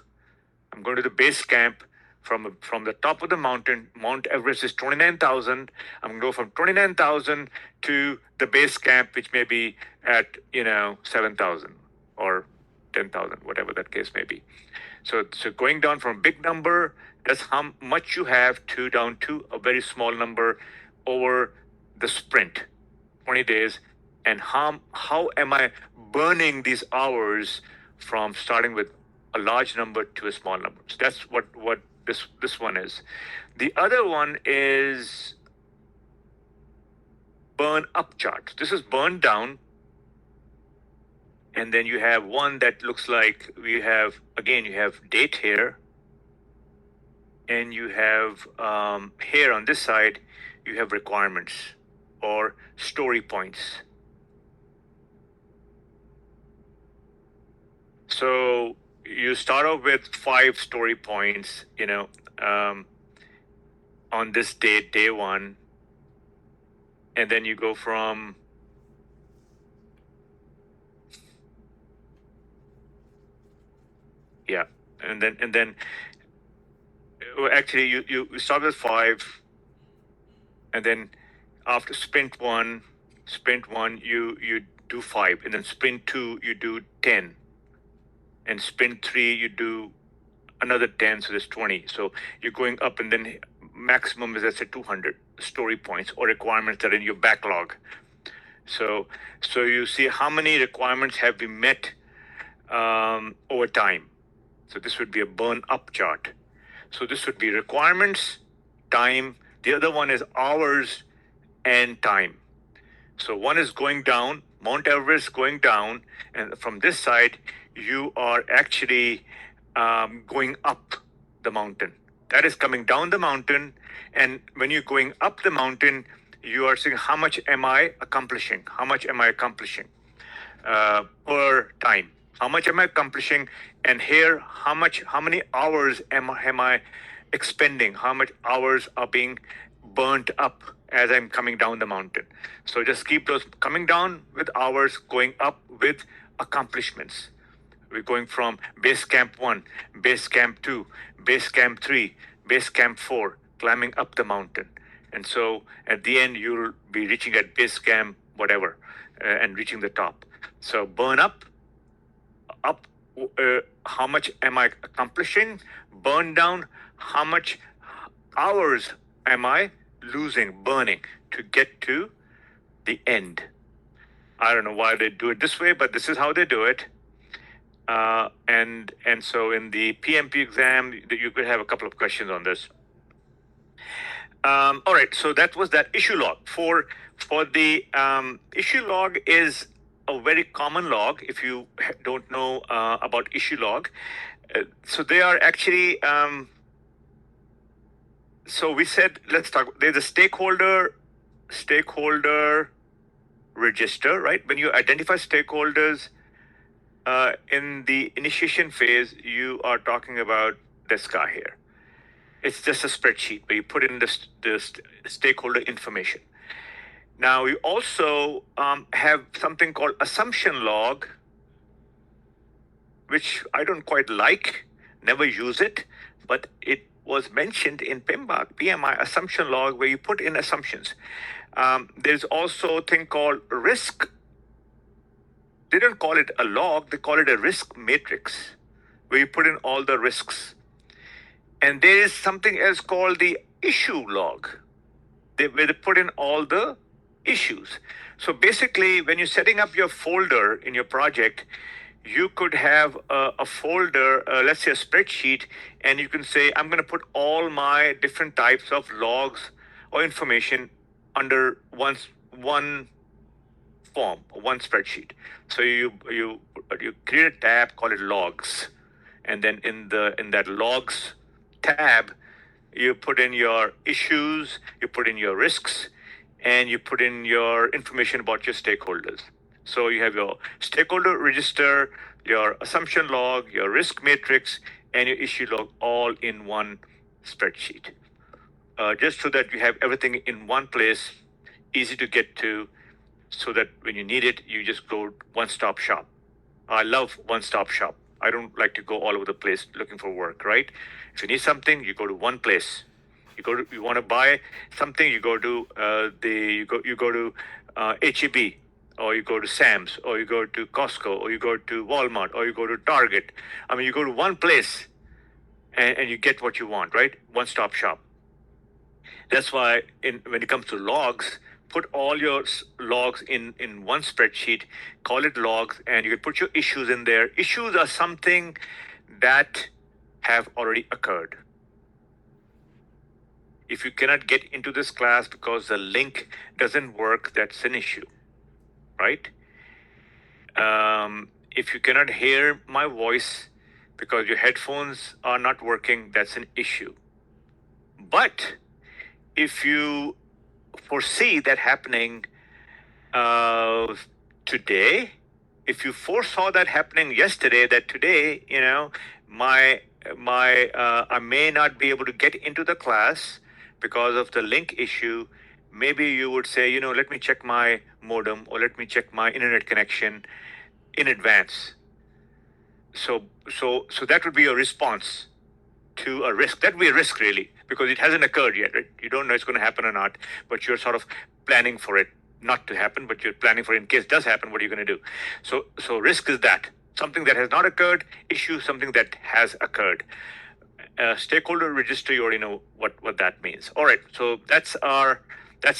I'm going to the base camp from the top of the mountain. Mount Everest is 29,000. I'm going to go from 29,000 to the base camp, which may be at 7,000 or 10,000, whatever that case may be. So going down from a big number, that's how much you have, to down to a very small number over the sprint, 20 days. And how am I burning these hours from starting with a large number to a small number? So that's what this one is. The other one is burn up chart. This is burn down. And then you have one that looks like you have date here. And you have here on this side, you have requirements or story points. So you start off with 5 story points, on this date, day 1. And then you go from and then actually you start with 5, and then after sprint one you do 5, and then sprint 2 you do 10, and sprint 3 you do another 10, so there's 20. So you're going up, and then maximum is, let's say, 200 story points or requirements that are in your backlog. So you see how many requirements have been met over time. So this would be a burn up chart. So this would be requirements, time. The other one is hours and time. So one is going down, Mount Everest going down, and from this side, you are actually going up the mountain. That is coming down the mountain, and when you're going up the mountain, you are saying, how much am I accomplishing? How much am I accomplishing per time? How much am I accomplishing? And here, how many hours am I expending? How much hours are being burnt up as I'm coming down the mountain? So just keep those coming down with hours, going up with accomplishments. We're going from base camp 1, base camp 2, base camp 3, base camp 4, climbing up the mountain. And so at the end, you'll be reaching at base camp, whatever, and reaching the top. So burn up, how much am I accomplishing? Burn down, how much hours am I losing, burning to get to the end? I don't know why they do it this way, but this is how they do it. And so in the PMP exam, you could have a couple of questions on this. All right, so that was that issue log. For the issue log is a very common log. If you don't know about issue log, so they are actually. So we said let's talk. There's a stakeholder register, right? When you identify stakeholders. In the initiation phase, you are talking about this guy here. It's just a spreadsheet where you put in the stakeholder information. Now, you also have something called assumption log, which I don't quite like, never use it, but it was mentioned in PMI assumption log where you put in assumptions. There's also a thing called risk. They don't call it a log, they call it a risk matrix, where you put in all the risks. And there is something else called the issue log, where they put in all the issues. So basically, when you're setting up your folder in your project, you could have a folder, let's say a spreadsheet, and you can say, I'm going to put all my different types of logs or information under one form, one spreadsheet. So you create a tab, call it logs, and then in that logs tab, you put in your issues, you put in your risks, and you put in your information about your stakeholders. So you have your stakeholder register, your assumption log, your risk matrix, and your issue log all in one spreadsheet. Just so that you have everything in one place, easy to get to, so that when you need it, you just go one-stop shop. I love one-stop shop. I don't like to go all over the place looking for work, right? If you need something, you go to one place. You want to buy something, you go to HEB, or you go to Sam's, or you go to Costco, or you go to Walmart, or you go to Target. I mean, you go to one place and you get what you want, right? One-stop shop. That's why when it comes to logs, put all your logs in one spreadsheet, call it logs, and you can put your issues in there. Issues are something that have already occurred. If you cannot get into this class because the link doesn't work, that's an issue, right? If you cannot hear my voice because your headphones are not working, that's an issue. But if you foresee that happening today, if you foresaw that happening yesterday, that today, I may not be able to get into the class because of the link issue, maybe you would say, let me check my modem or let me check my internet connection in advance. So that would be a response to a risk. That would be a risk, really, because it hasn't occurred yet, right? You don't know it's going to happen or not, but you're sort of planning for it not to happen, but you're planning for it in case it does happen, what are you going to do? So risk is that. Something that has not occurred, issue something that has occurred. Stakeholder register, you already know what that means. All right, so that's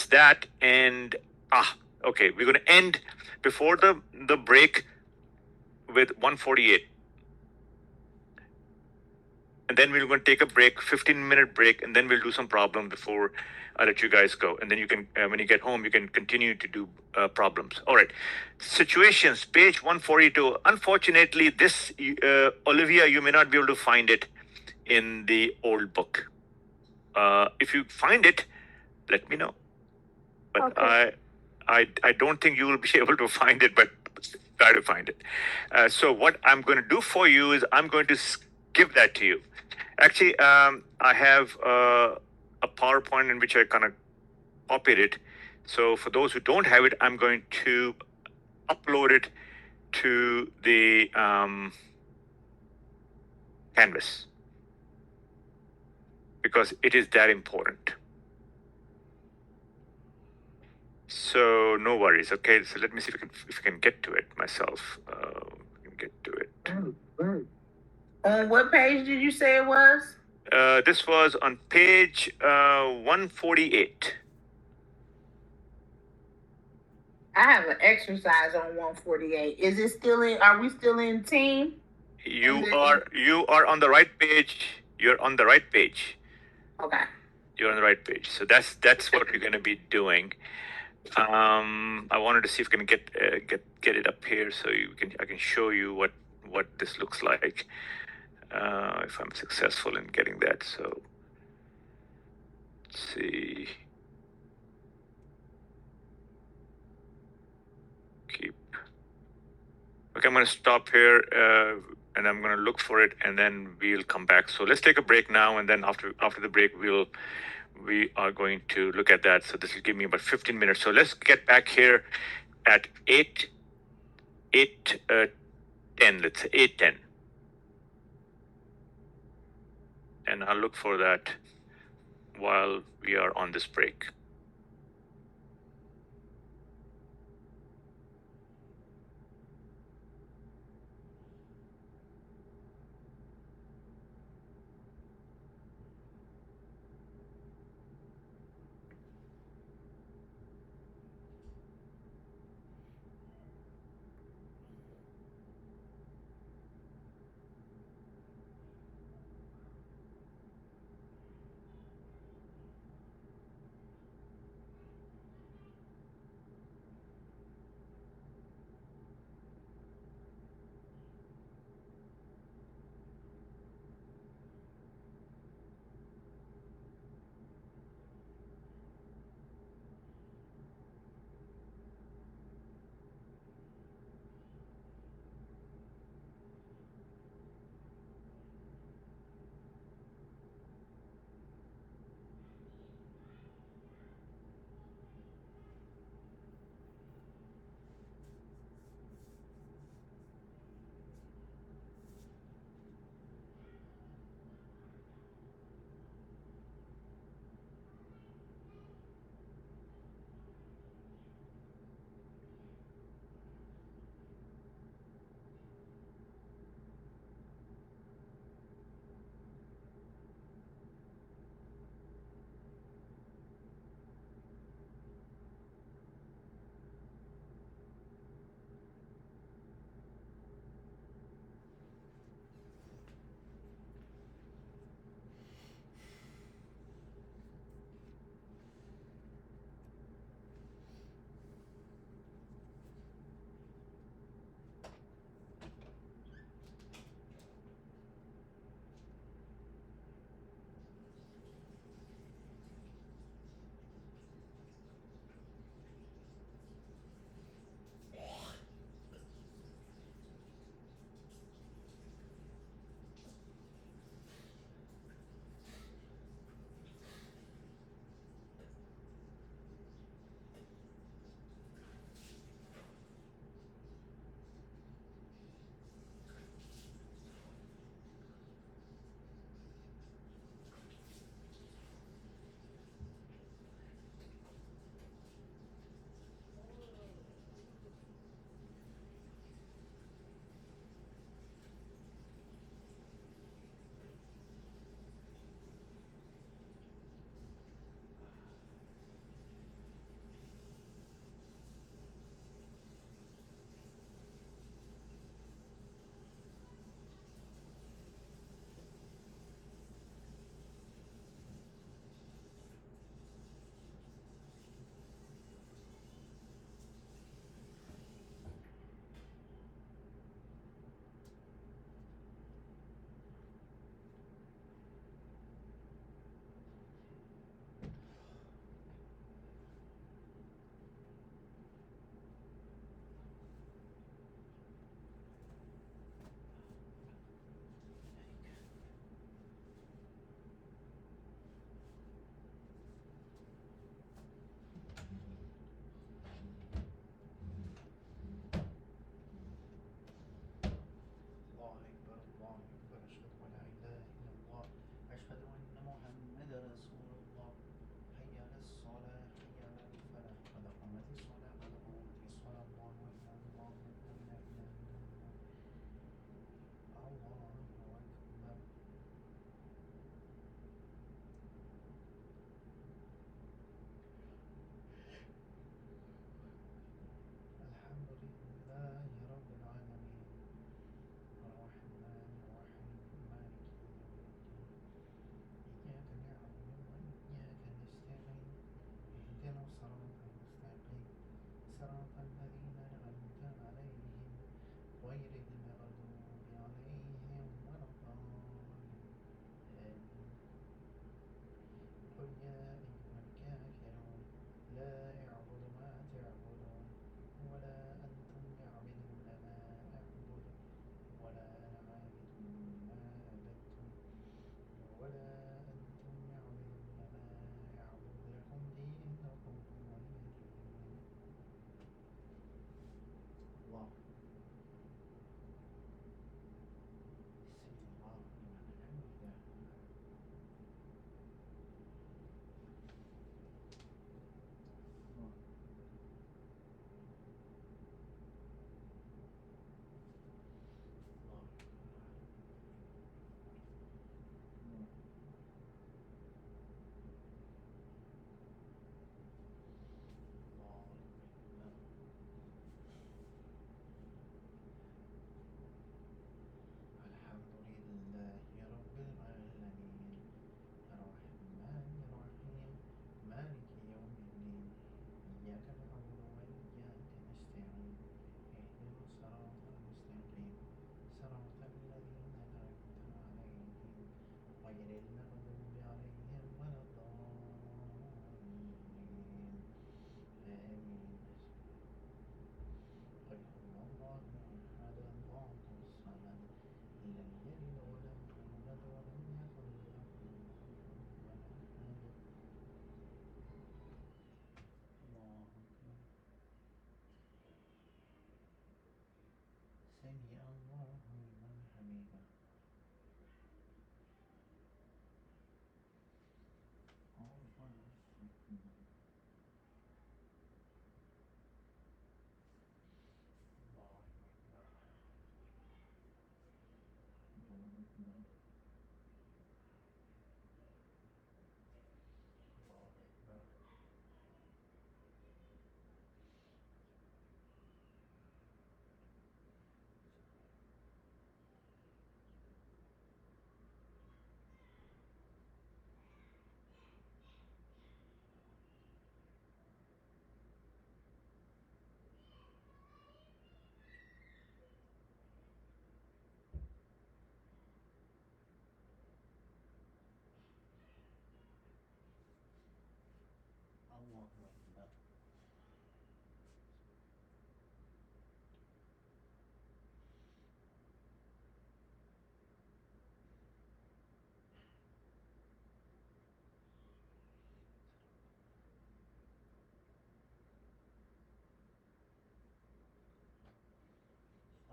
that. And okay, we're going to end before the break. with 148. And then we're going to take a break, 15-minute break, and then we'll do some problem before I let you guys go. And then you can, when you get home, you can continue to do problems. All right. Situations, page 142. Unfortunately, this, Olivia, you may not be able to find it in the old book. If you find it, let me know. But Okay. I don't think you will be able to find it, but try to find it. So what I'm going to do for you is I'm going to give that to you. Actually, I have a PowerPoint in which I kind of copied it. So for those who don't have it, I'm going to upload it to the Canvas because it is that important. So no worries. Okay, so let me see if I can get to it myself. I can get to it. On what page did you say it was? This was on page 148. I have an exercise on 148. Is it still in? Are we still in team? You are on the right page. You're on the right page. Okay. You're on the right page. So that's what we're going to be doing. I wanted to see if I can get it up here so I can show you what this looks like. If I'm successful in getting that. So let's see. Okay, I'm going to stop here and I'm going to look for it and then we'll come back. So let's take a break now and then after the break we are going to look at that. So this will give me about 15 minutes. So let's get back here at 10, let's say 8:10. And I'll look for that while we are on this break.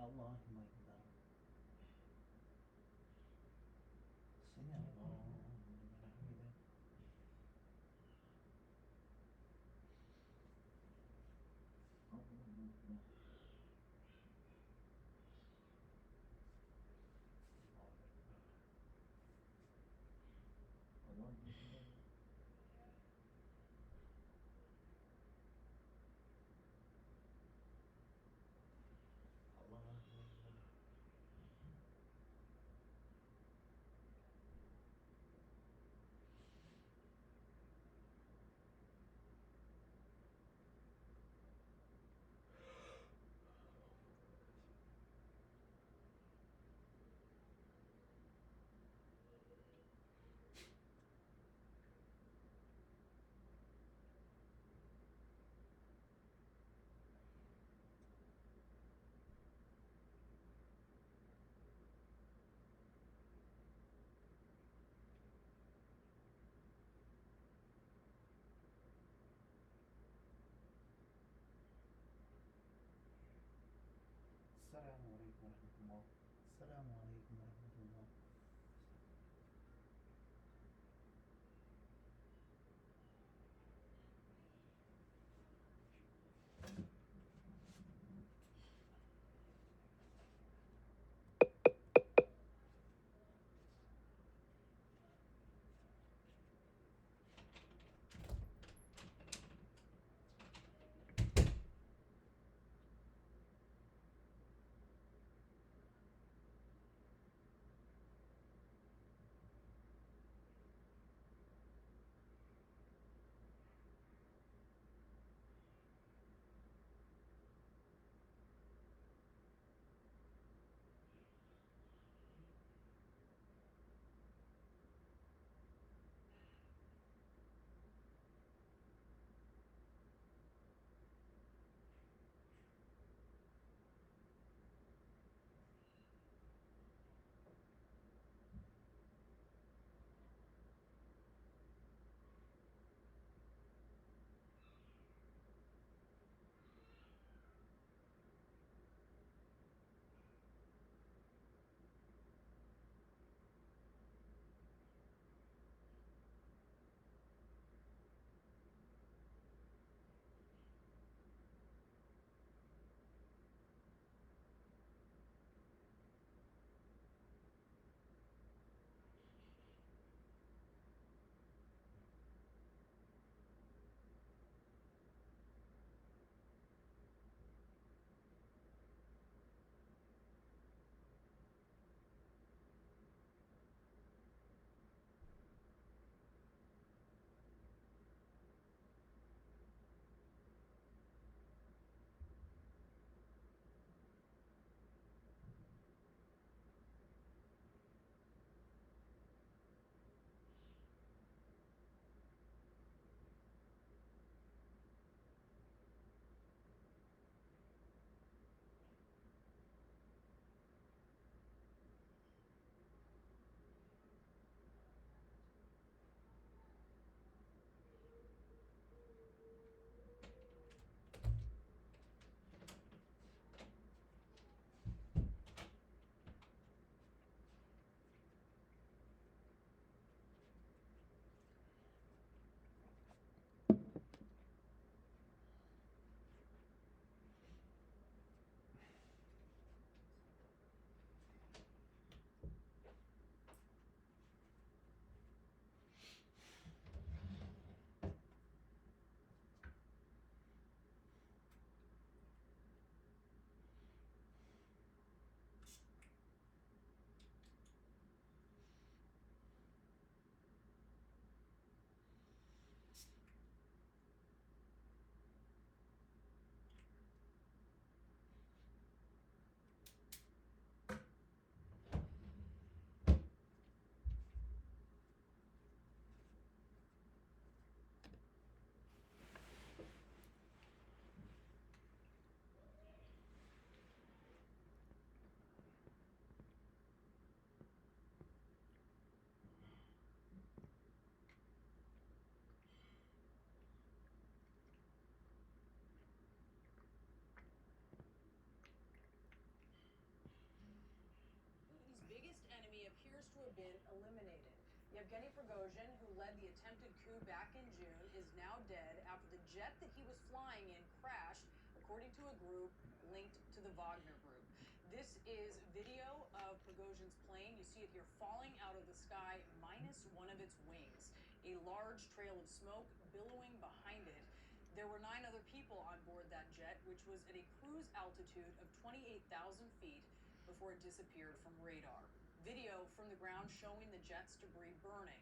Allah Ekber. Seni Allahu limen hamide. Esselamu Aleyküm ve Rahmetullah. Esselamu Aleyküm ve Rahmetullah. have been eliminated. Yevgeny Prigozhin, who led the attempted coup back in June, is now dead after the jet that he was flying in crashed, according to a group linked to the Wagner Group. This is video of Prigozhin's plane. You see it here falling out of the sky, minus one of its wings. A large trail of smoke billowing behind it. There were 9 other people on board that jet, which was at a cruise altitude of 28,000 feet before it disappeared from radar. Video from the ground showing the jet's debris burning.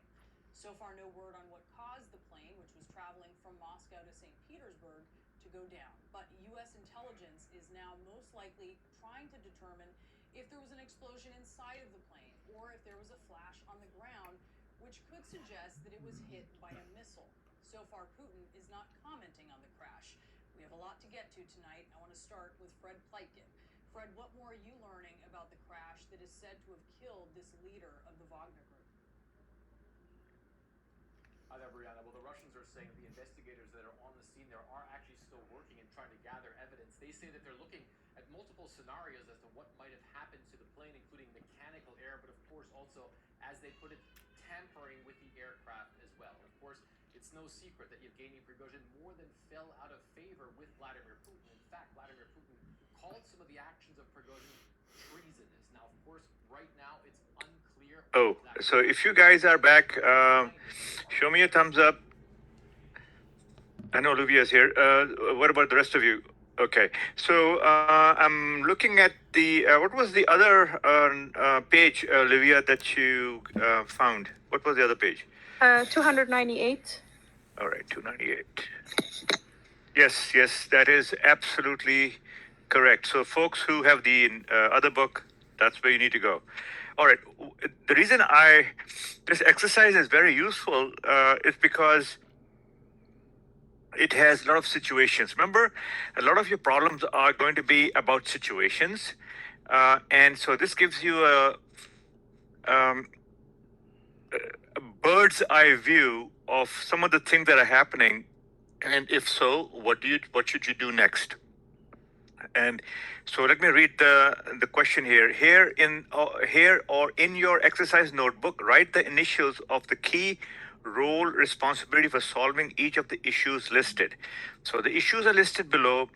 So far, no word on what caused the plane, which was traveling from Moscow to St. Petersburg, to go down. But U.S. intelligence is now most likely trying to determine if there was an explosion inside of the plane or if there was a flash on the ground, which could suggest that it was hit by a missile. So far, Putin is not commenting on the crash. We have a lot to get to tonight. I want to start with Fred Pleitgen. Fred, what more are you learning about the crash that is said to have killed this leader of the Wagner Group? Hi there, Brianna. Well, the Russians are saying that the investigators that are on the scene there are actually still working and trying to gather evidence. They say that they're looking at multiple scenarios as to what might have happened to the plane, including mechanical error, but of course also, as they put it, tampering with the aircraft as well. And of course, it's no secret that Yevgeny Prigozhin more than fell out of favor with Vladimir Putin. In fact, Vladimir Putin called some of the actions of Prigozhin treasonous. Now, of course, right now it's unclear. Oh, so if you guys are back, show me a thumbs up. I know Olivia's here. What about the rest of you? Okay, so I'm looking at the, what was the other page, Olivia, that you found? What was the other page? 298. All right, 298. Yes, that is absolutely correct. So folks who have the other book, that's where you need to go. All right, the reason this exercise is very useful is because it has a lot of situations. Remember, a lot of your problems are going to be about situations. And so this gives you a bird's eye view of some of the things that are happening. And if so, what should you do next? And so let me read the question here. Here or in your exercise notebook, write the initials of the key role responsibility for solving each of the issues listed. So the issues are listed below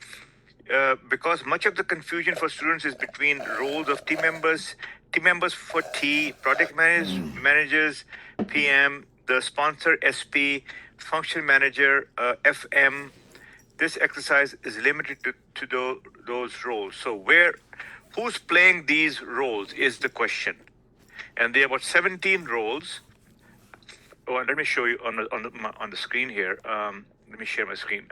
because much of the confusion for students is between roles of team members for T, project managers, PM, the sponsor SP, function manager, FM. This exercise is limited to those roles. So who's playing these roles is the question. And there are about 17 roles. Oh, let me show you on the screen here. Let me share my screen.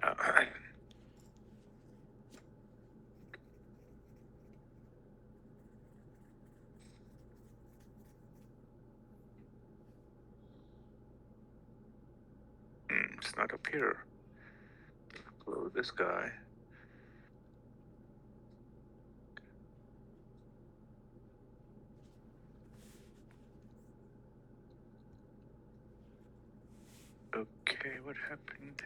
It's not up here. Close this guy. Okay, what happened?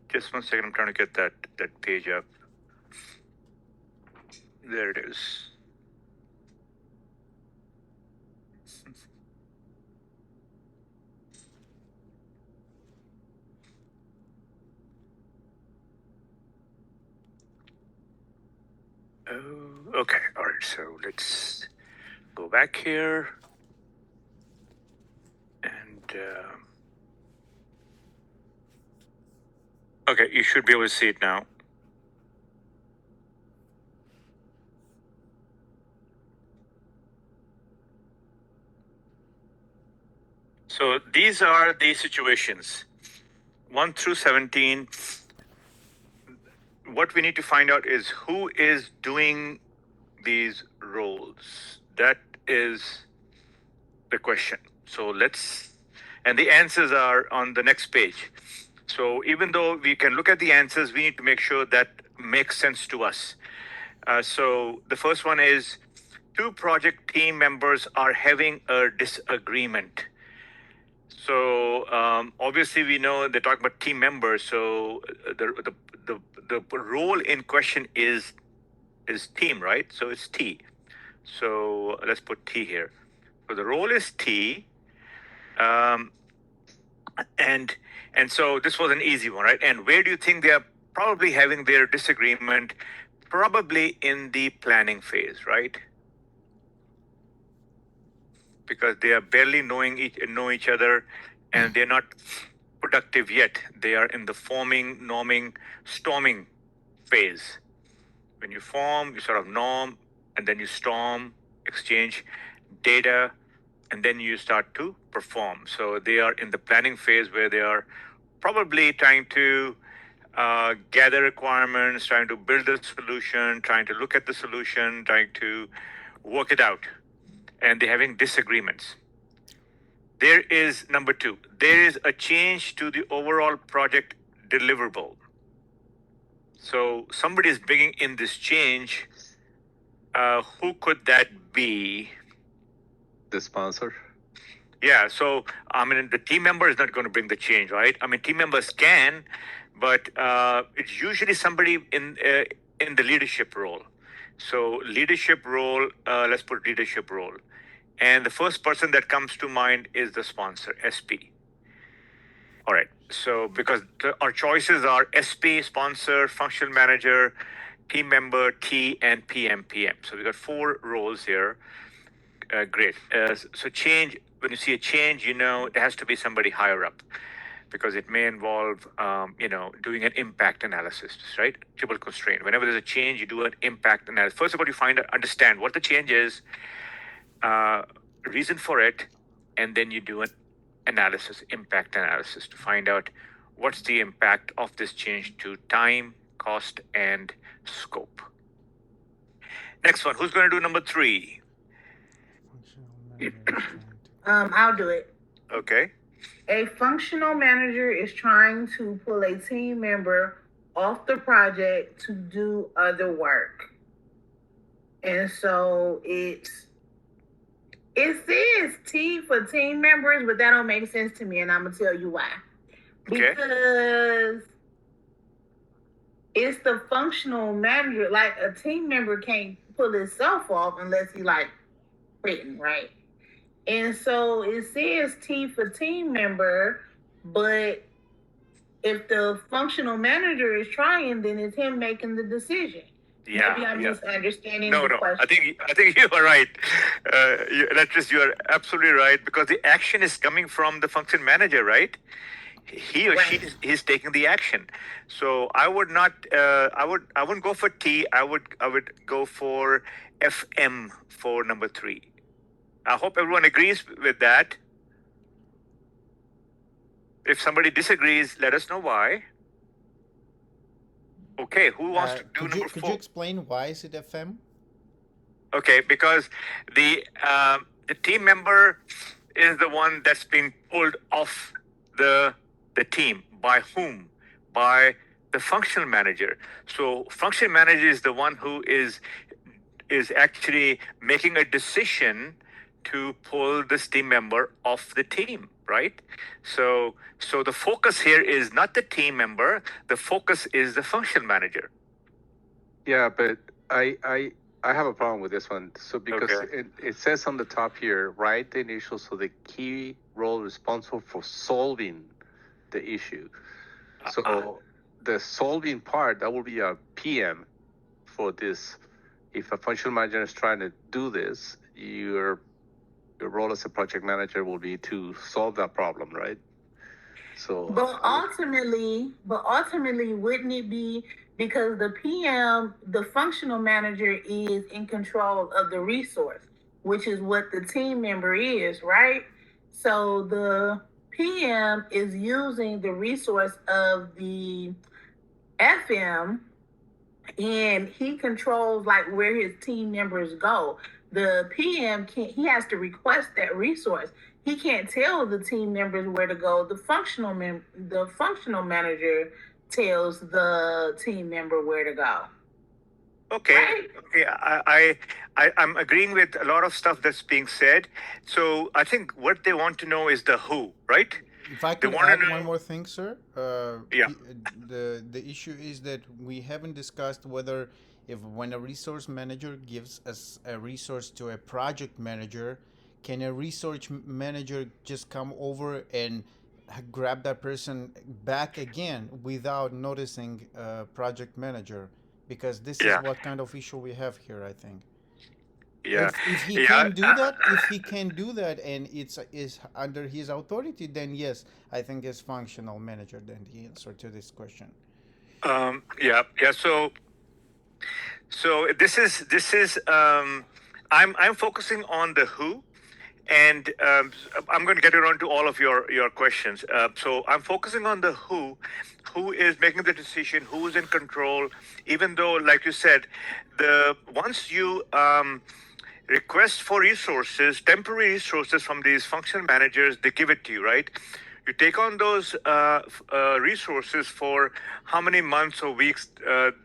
Just 1 second, I'm trying to get that page up. There it is. Oh, okay, all right, so let's go back here. And okay, you should be able to see it now. So these are the situations, 1 through 17. What we need to find out is who is doing these roles. That is the question. So and the answers are on the next page. So even though we can look at the answers, we need to make sure that makes sense to us. So the first one is 2 project team members are having a disagreement. So obviously we know they're talking about team members. So the role in question is team, right? So it's T. So let's put T here. So the role is T, um, and so this was an easy one, right? And where do you think they are probably having their disagreement? Probably in the planning phase, right? Because they are barely know each other, and they're not productive yet. They are in the forming, norming, storming phase. When you form, you sort of norm, and then you storm, exchange data, and then you start to perform. So they are in the planning phase where they are probably trying to gather requirements, trying to build a solution, trying to look at the solution, trying to work it out, and they're having disagreements. There is number two, there is a change to the overall project deliverable. So somebody is bringing in this change. Who could that be? The sponsor. Yeah, so I mean, the team member is not going to bring the change, right? I mean, team members can, but it's usually somebody in the leadership role. So leadership role, let's put leadership role, and the first person that comes to mind is the sponsor, SP. All right. So because our choices are SP, sponsor, functional manager, team member, T, and PM. So we got 4 roles here. Great. So change, when you see a change, it has to be somebody higher up, because it may involve, doing an impact analysis, right? Triple constraint. Whenever there's a change, you do an impact analysis. First of all, you understand what the change is, reason for it, and then you do an analysis, impact analysis, to find out what's the impact of this change to time, cost, and scope. Next one, who's going to do number 3? I'll do it. Okay. A functional manager is trying to pull a team member off the project to do other work. And so it says T for team members, but that don't make sense to me, and I'm gonna tell you why. Okay. Because it's the functional manager. Like, a team member can't pull himself off unless he quitting, right? And so it says T for team member, but if the functional manager is trying, then it's him making the decision. Yeah, Maybe I'm just understanding no, the question. I think you are right. You are absolutely right, because the action is coming from the function manager, right? He or she is taking the action. So I would not. I wouldn't go for T. I would go for FM for number 3. I hope everyone agrees with that. If somebody disagrees, let us know why. Okay, who wants to do number 4? Could you explain why is it FM? Okay, because the team member is the one that's being pulled off the team. By whom? By the functional manager. So functional manager is the one who is actually making a decision to pull this team member off the team, right? So the focus here is not the team member. The focus is the functional manager. Yeah, but I have a problem with this one. So because it says on the top here, write the initials of the key role responsible for solving the issue. So the solving part, that will be a PM for this. If a functional manager is trying to do this, your role as a project manager will be to solve that problem, right? So, but ultimately, wouldn't it be, because the PM, the functional manager, is in control of the resource, which is what the team member is, right? So the PM is using the resource of the FM, and he controls where his team members go. The PM he has to request that resource. He can't tell the team members where to go. The functional manager tells the team member where to go. Okay. Right? Okay. I'm agreeing with a lot of stuff that's being said. So I think what they want to know is the who, right? If I could add one more thing, sir. Yeah. The issue is that we haven't discussed whether when a resource manager gives us a resource to a project manager, can a research manager just come over and grab that person back again without noticing project manager? Because this is what kind of issue we have here, I think. Yeah. If he can do that, if he can do that, and it's is under his authority, then yes, I think it's functional manager. Then the answer to this question. Yeah. So this is I'm focusing on the who, and I'm going to get around to all of your questions. So I'm focusing on the who is making the decision, who is in control. Even though, like you said, once you request for resources, temporary resources from these function managers, they give it to you, right? You take on those resources for how many months or weeks?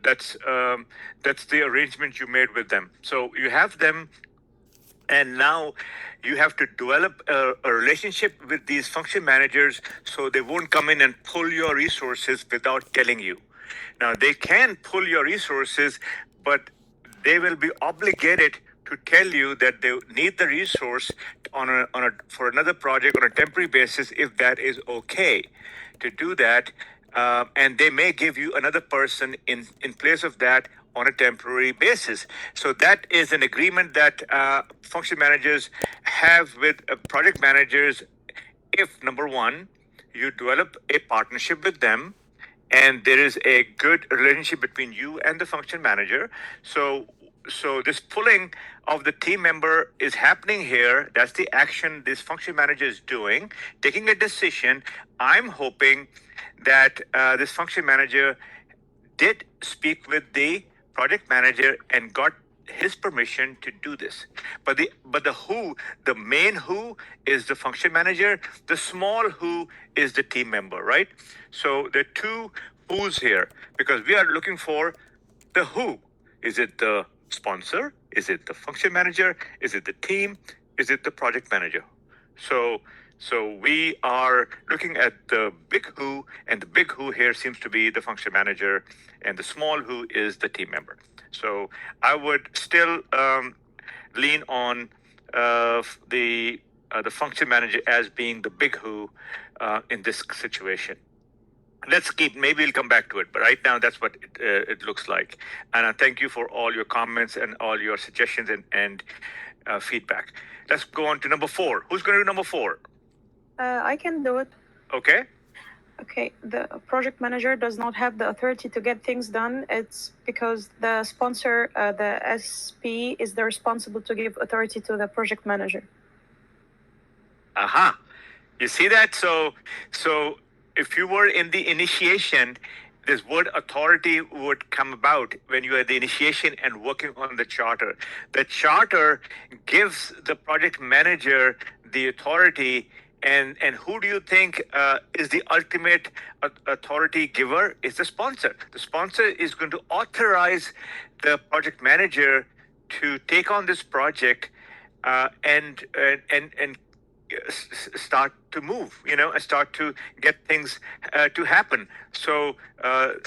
That's the arrangement you made with them. So you have them, and now you have to develop a relationship with these function managers so they won't come in and pull your resources without telling you. Now they can pull your resources, but they will be obligated to tell you that they need the resource for another project on a temporary basis if that is okay to do that, and they may give you another person in place of that on a temporary basis. So that is an agreement that function managers have with project managers. If number one, you develop a partnership with them, and there is a good relationship between you and the function manager. So this pulling of the team member is happening here. That's the action this function manager is doing, taking a decision. I'm hoping that this function manager did speak with the project manager and got his permission to do this. But the who, the main who is the function manager, the small who is the team member, right? So there are two who's here because we are looking for the who. Is it the sponsor? Is it the function manager? Is it the team? Is it the project manager? So we are looking at the big who, and the big who here seems to be the function manager, and the small who is the team member. So I would still lean on the function manager as being the big who in this situation. Maybe we'll come back to it, but right now that's what it looks like. And I thank you for all your comments and all your suggestions and feedback. Let's go on to number 4. Who's going to do number 4? I can do it. Okay. Okay, the project manager does not have the authority to get things done. It's because the sponsor, the SP, is the responsible to give authority to the project manager. Aha. You see that? So if you were in the initiation, this word authority would come about when you are the initiation and working on the charter. The charter gives the project manager the authority. And who do you think is the ultimate authority giver? Is the sponsor. The sponsor is going to authorize the project manager to take on this project and start to move, and start to get things to happen. So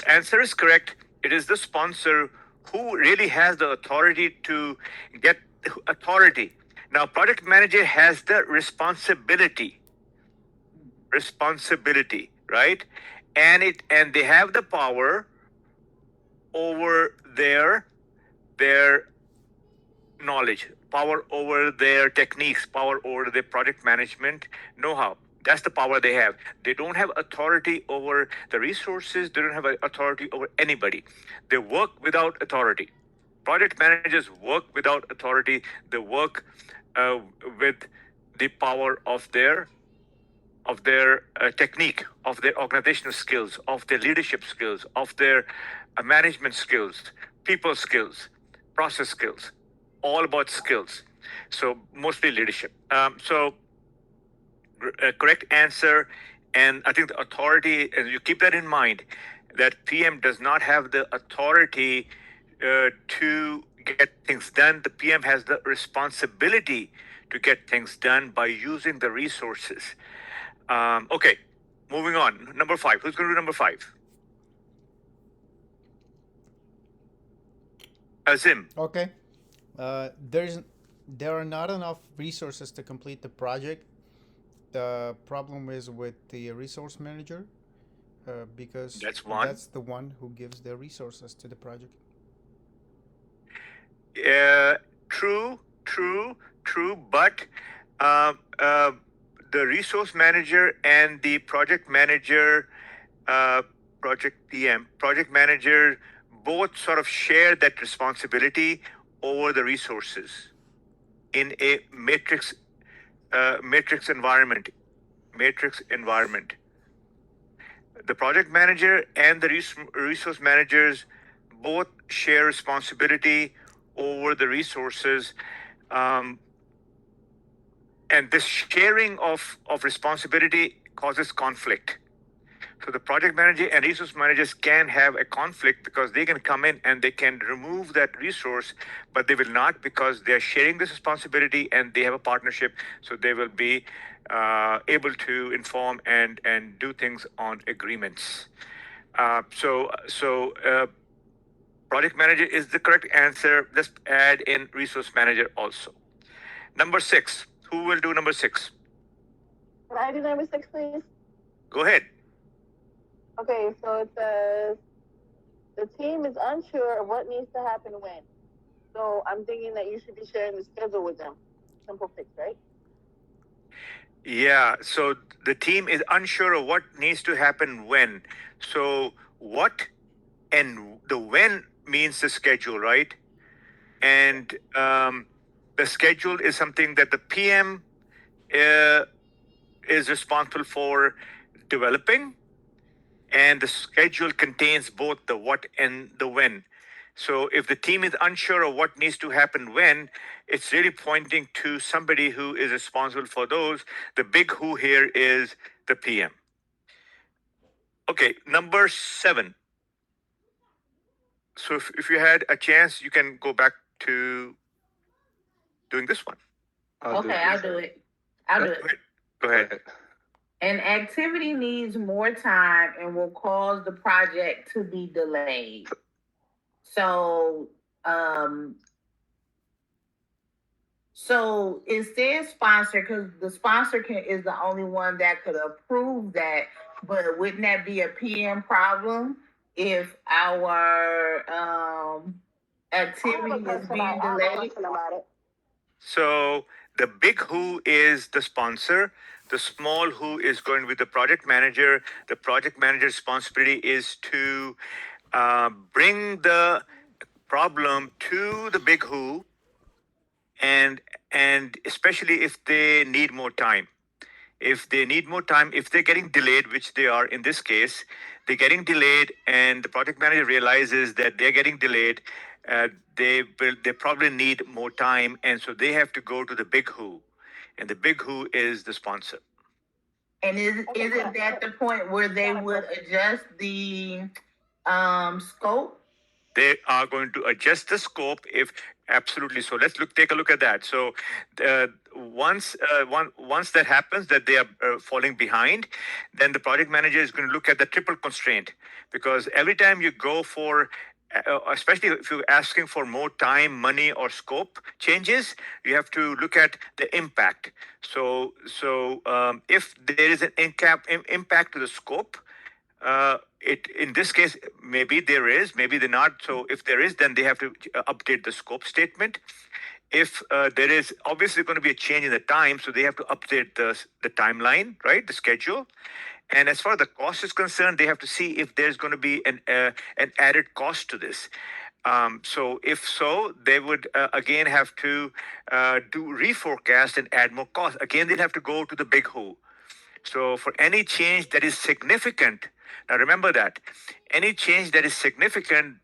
answer is correct. It is the sponsor who really has the authority to get authority. Now, project manager has the responsibility, right? And they have the power over their knowledge, power over their techniques, power over their project management know-how. That's the power they have. They don't have authority over the resources. They don't have authority over anybody. They work without authority. Project managers work without authority. They work with the power of their technique, of their organizational skills, of their leadership skills, of their management skills, people skills, process skills, all about skills. So mostly leadership. Correct answer. And I think the authority, and you keep that in mind, that PM does not have the authority to get things done. The PM has the responsibility to get things done by using the resources. Okay, moving on. Number 5. Who's going to do number 5? Azim. Okay. There's there are not enough resources to complete the project. The problem is with the resource manager because That's one. that's the one who gives the resources to the project. True, but uh, uh, the resource manager and the project manager, project manager, both sort of share that responsibility over the resources in a matrix environment. The project manager and the resource managers both share responsibility over the resources, and this sharing of responsibility causes conflict. So the project manager and resource managers can have a conflict because they can come in and they can remove that resource, but they will not because they're sharing this responsibility and they have a partnership. So they will be able to inform and do things on agreements. Project manager is the correct answer. Just add in resource manager also. Number 6. Who will do number 6? Can I do number 6, please? Go ahead. Okay, so it says the team is unsure of what needs to happen when. So I'm thinking that you should be sharing the schedule with them. Simple fix, right? Yeah, so the team is unsure of what needs to happen when. So what and the when means the schedule, right? And the schedule is something that the PM is responsible for developing, and the schedule contains both the what and the when. So if the team is unsure of what needs to happen when, it's really pointing to somebody who is responsible for those. The big who here is the PM. Okay, number 7. So if you had a chance, you can go back to doing this one. I'll do it. Go ahead. An activity needs more time and will cause the project to be delayed. So it says sponsor because the sponsor is the only one that could approve that. But wouldn't that be a PM problem if our activity is being delayed? So the big who is the sponsor. The small who is going with the project manager. The project manager's responsibility is to bring the problem to the big who, and especially if they need more time. If they need more time, if they're getting delayed, which they are in this case, they're getting delayed, and the project manager realizes that they're getting delayed. They probably need more time, and so they have to go to the big who, and the big who is the sponsor. And isn't that the point where they would adjust the scope? They are going to adjust the scope if absolutely. So let's take a look at that. So once that happens, that they are falling behind, then the project manager is going to look at the triple constraint, because every time you go for especially if you're asking for more time, money, or scope changes, you have to look at the impact. So if there is an impact to the scope, in this case, maybe there is, maybe they're not. So if there is, then they have to update the scope statement. If there is obviously going to be a change in the time, so they have to update the timeline, right? The schedule. And as far as the cost is concerned, they have to see if there's going to be an added cost to this. So if so, they would again have to do reforecast and add more cost. Again, they'd have to go to the big who. So for any change that is significant, now remember that any change that is significant,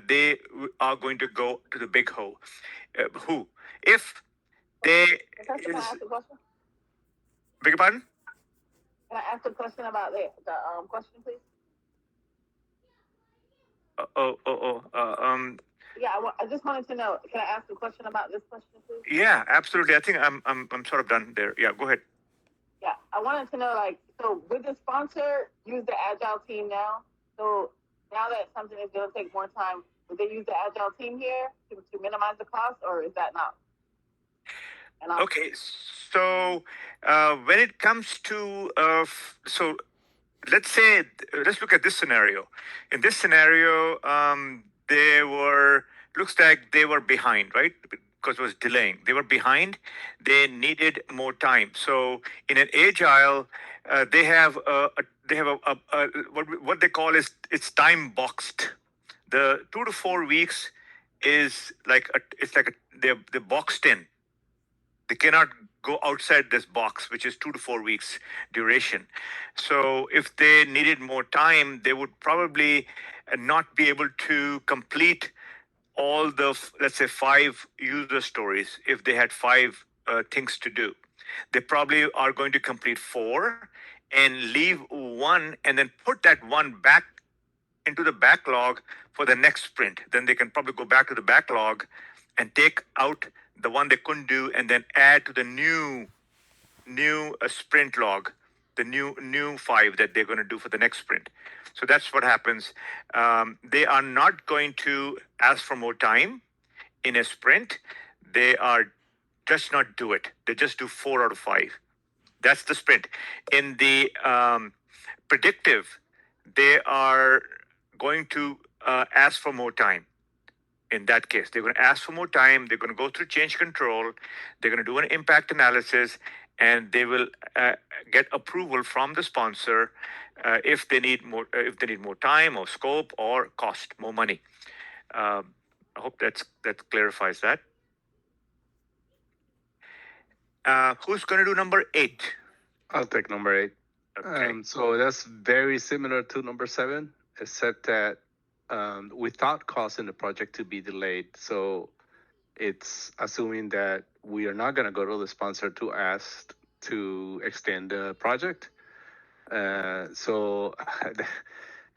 they are going to go to the big who. If they Can I ask a question? Beg your pardon? Can I ask a question about the question, please? Yeah, I just wanted to know. Can I ask a question about this question, please? Yeah, absolutely. I think I'm sort of done there. Yeah, go ahead. Yeah, I wanted to know, so would the sponsor use the agile team now? So now that something is going to take more time, would they use the agile team here to minimize the cost, or is that not? Okay, so when it comes to so let's look at this scenario. In this scenario, looks like they were behind, right? Because it was delaying. They were behind. They needed more time. So in an agile, they have what they call is it's time boxed. The 2 to 4 weeks is they're boxed in. They cannot go outside this box, which is 2 to 4 weeks duration. So if they needed more time, they would probably not be able to complete all the, let's say, 5 user stories if they had 5 things to do. They probably are going to complete 4 and leave 1 and then put that 1 back into the backlog for the next sprint. Then they can probably go back to the backlog and take out the one they couldn't do and then add to the new sprint log, the new 5 that they're going to do for the next sprint. So that's what happens. They are not going to ask for more time in a sprint. They are just not do it. They just do 4 out of 5. That's the sprint. In the predictive, they are going to ask for more time. In that case, they're going to ask for more time. They're going to go through change control. They're going to do an impact analysis, and they will get approval from the sponsor if they need more time or scope or cost, more money. I hope that clarifies that. Who's going to do number 8? I'll take number 8. Okay. So that's very similar to number 7, except that we thought causing the project to be delayed. So it's assuming that we are not going to go to the sponsor to ask to extend the project. So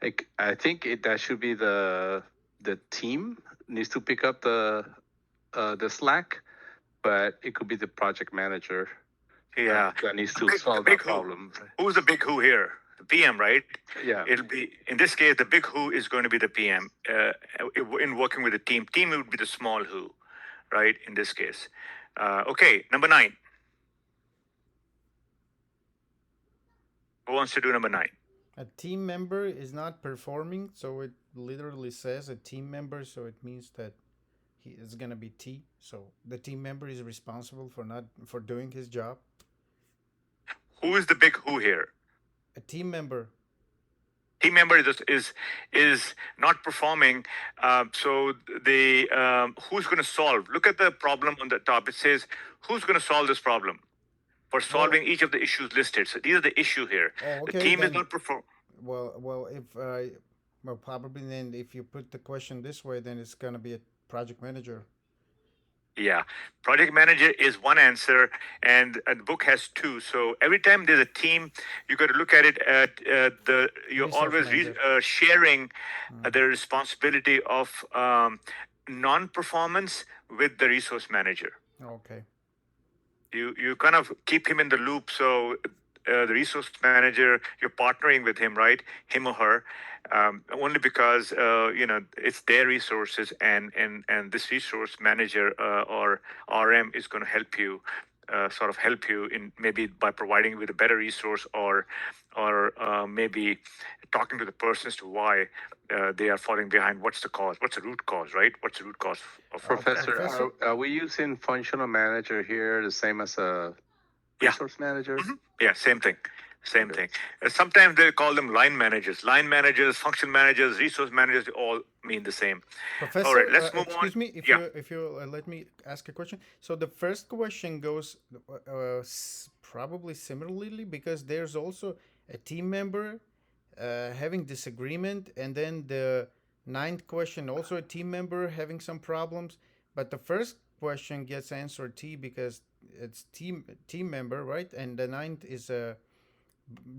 I think that should be the team needs to pick up the slack, but it could be the project manager. Yeah, that needs to solve the problem. Who's the big who here? The PM, right? Yeah. It'll be, in this case, the big who is going to be the PM in working with the team. Team would be the small who, right? In this case. Okay, number 9. Who wants to do number 9? A team member is not performing, so it literally says a team member, so it means that he is going to be T. So the team member is responsible for doing his job. Who is the big who here? A team member. Team member is not performing. So the who's going to solve? Look at the problem on the top. It says who's going to solve this problem for solving each of the issues listed. So these are the issue here. Oh, okay, the team then, is not perform. Well, probably then if you put the question this way, then it's going to be a project manager. Yeah, project manager is one answer, and the book has 2. So every time there's a team, you got to look at it at you're always sharing the responsibility of non-performance with the resource manager. Okay. You kind of keep him in the loop. So the resource manager, you're partnering with him, right? Him or her. Only because it's their resources, and this resource manager or RM is going to help you, help you in maybe by providing you with a better resource or maybe talking to the person as to why they are falling behind. What's the cause? What's the root cause, right? What's the root cause of Professor, are we using functional manager here the same as a resource manager? Mm-hmm. Yeah, same thing. Same thing. Sometimes they call them line managers, function managers, resource managers. They all mean the same. Professor, all right, let's move on. Excuse me, if you let me ask a question. So the first question goes probably similarly, because there's also a team member having disagreement, and then the 9th question also a team member having some problems. But the first question gets answered T because it's team member, right? And the 9th is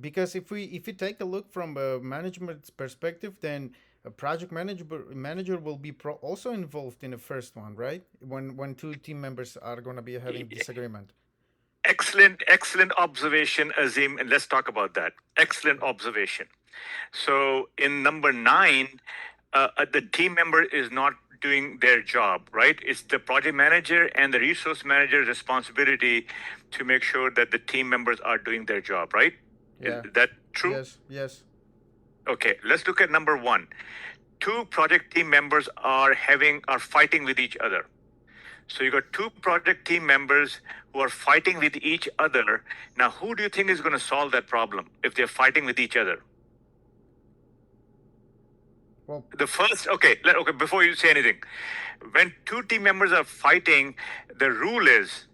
because if you take a look from a management perspective, then a project manager will be also involved in the first one, right? When 2 team members are going to be having disagreement. Excellent observation, Azim, and let's talk about that. Excellent observation. So in number 9, the team member is not doing their job, right? It's the project manager and the resource manager's responsibility to make sure that the team members are doing their job, right? Yeah. Is that true? Yes. Yes. Okay, let's look at number one. Two project team members are fighting with each other. So you got two project team members who are fighting with each other. Now, who do you think is going to solve that problem if they're fighting with each other? Well, before you say anything, when two team members are fighting, the rule is,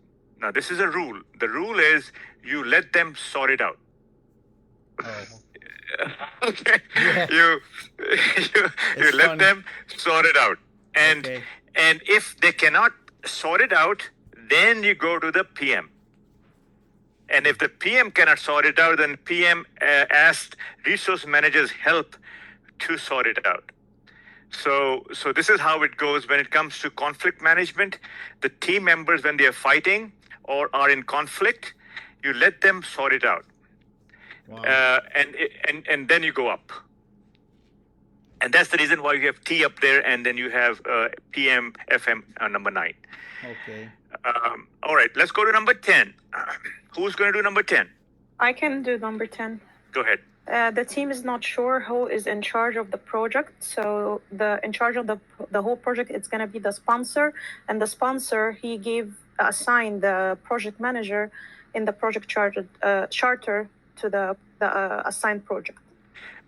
now this is a rule. The rule is you let them sort it out. oh, Okay, Yeah. you It's let funny. them sort it out, and Okay. and if they cannot sort it out, then you go to the PM. And if the PM cannot sort it out, then PM asked resource managers help to sort it out. So this is how it goes when it comes to conflict management. The team members, when they are fighting or are in conflict, you let them sort it out. Wow. And then you go up. And that's the reason why you have T up there, and then you have PM, FM number 9. Okay. All right, let's go to number 10. Who's going to do number 10? I can do number 10. Go ahead. The team is not sure who is in charge of the project. So in charge of the whole project, it's going to be the sponsor. And the sponsor, he assigned the project manager in the project charter to the assigned project.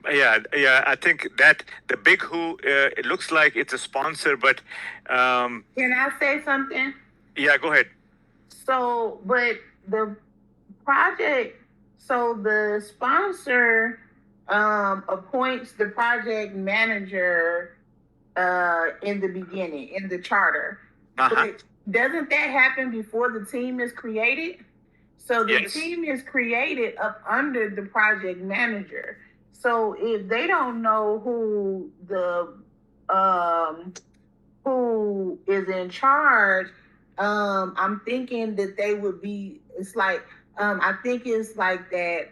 Yeah, I think that the big who, it looks like it's a sponsor, but Can I say something? yeah, go ahead. So, but the project, so the sponsor appoints the project manager in the beginning, in the charter. Uh-huh. But doesn't that happen before the team is created? So the Yes. team is created up under the project manager. So if they don't know who who is in charge, I'm thinking that they would be. It's like I think it's like that.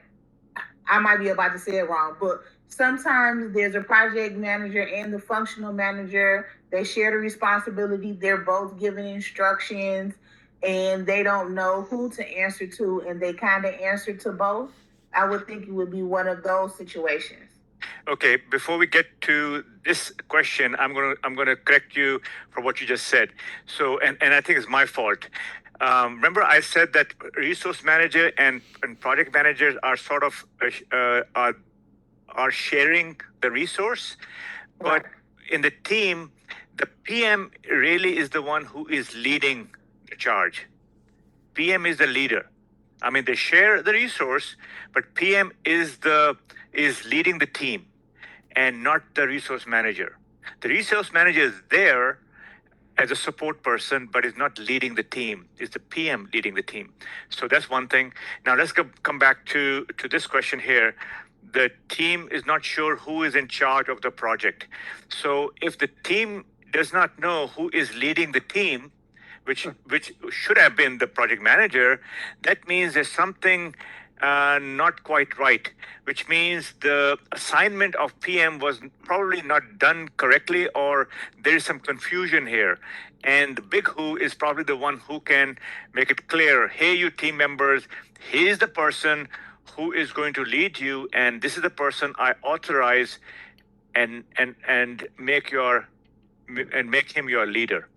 I might be about to say it wrong, but sometimes there's a project manager and the functional manager. They share the responsibility. They're both given instructions, and they don't know who to answer to, and they kind of answer to both. I would think it would be one of those situations. Okay, before we get to this question, I'm gonna correct you for what you just said. So, and I think it's my fault. Remember, I said that resource manager and project managers are sort of are sharing the resource, but in the team, the PM really is the one who is leading the charge. PM is the leader. I mean, they share the resource, but PM is leading the team, and not the resource manager. The resource manager is there as a support person, but is not leading the team. It's the PM leading the team. So that's one thing. Now let's come back to this question here. The team is not sure who is in charge of the project. So if the team does not know who is leading the team, which should have been the project manager, that means there's something not quite right, which means the assignment of PM was probably not done correctly, or there is some confusion here. And the big who is probably the one who can make it clear, hey, you team members, he is the person who is going to lead you, and this is the person I authorize and make him your leader,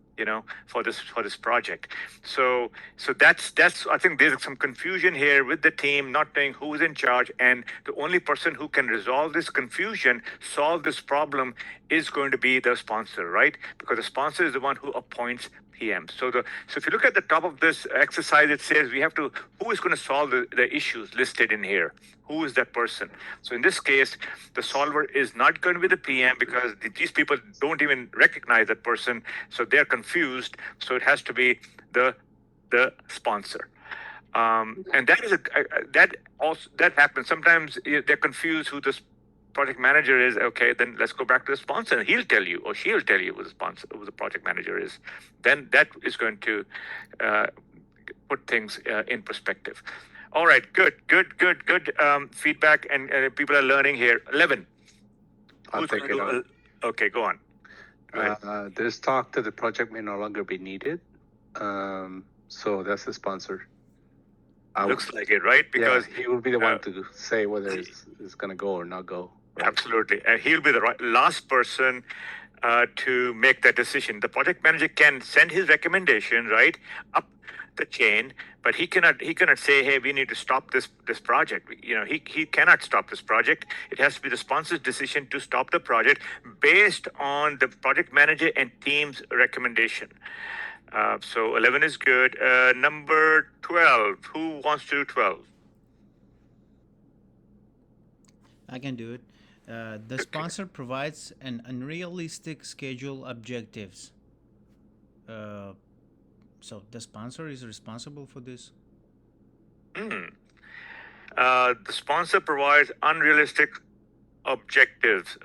for this project. So that's I think there's some confusion here with the team not knowing who is in charge, and the only person who can resolve this confusion, solve this problem, is going to be the sponsor, right? Because the sponsor is the one who appoints PM. So if you look at the top of this exercise, it says who is going to solve the issues listed in here? Who is that person? So in this case, the solver is not going to be the PM, because these people don't even recognize that person, so they're confused. So it has to be the sponsor. And that happens. Sometimes they're confused who the project manager is. Okay, then let's go back to the sponsor, and he'll tell you, or she'll tell you who the project manager is. Then that is going to put things in perspective. All right, good feedback, and people are learning here. 11. I'll take it on. Okay, go on. There's talk that the project may no longer be needed. So that's the sponsor. Looks like it, right? Because he will be the one to say whether it's going to go or not go. Right? Absolutely. He'll be the last person to make that decision. The project manager can send his recommendation, right, up the chain, but he cannot say, hey, we need to stop this project. He cannot stop this project. It has to be the sponsor's decision to stop the project based on the project manager and team's recommendation. So 11 is good. Number 12. Who wants to do 12? I can do it. The sponsor provides an unrealistic schedule objectives. So the sponsor is responsible for this? The sponsor provides unrealistic objectives.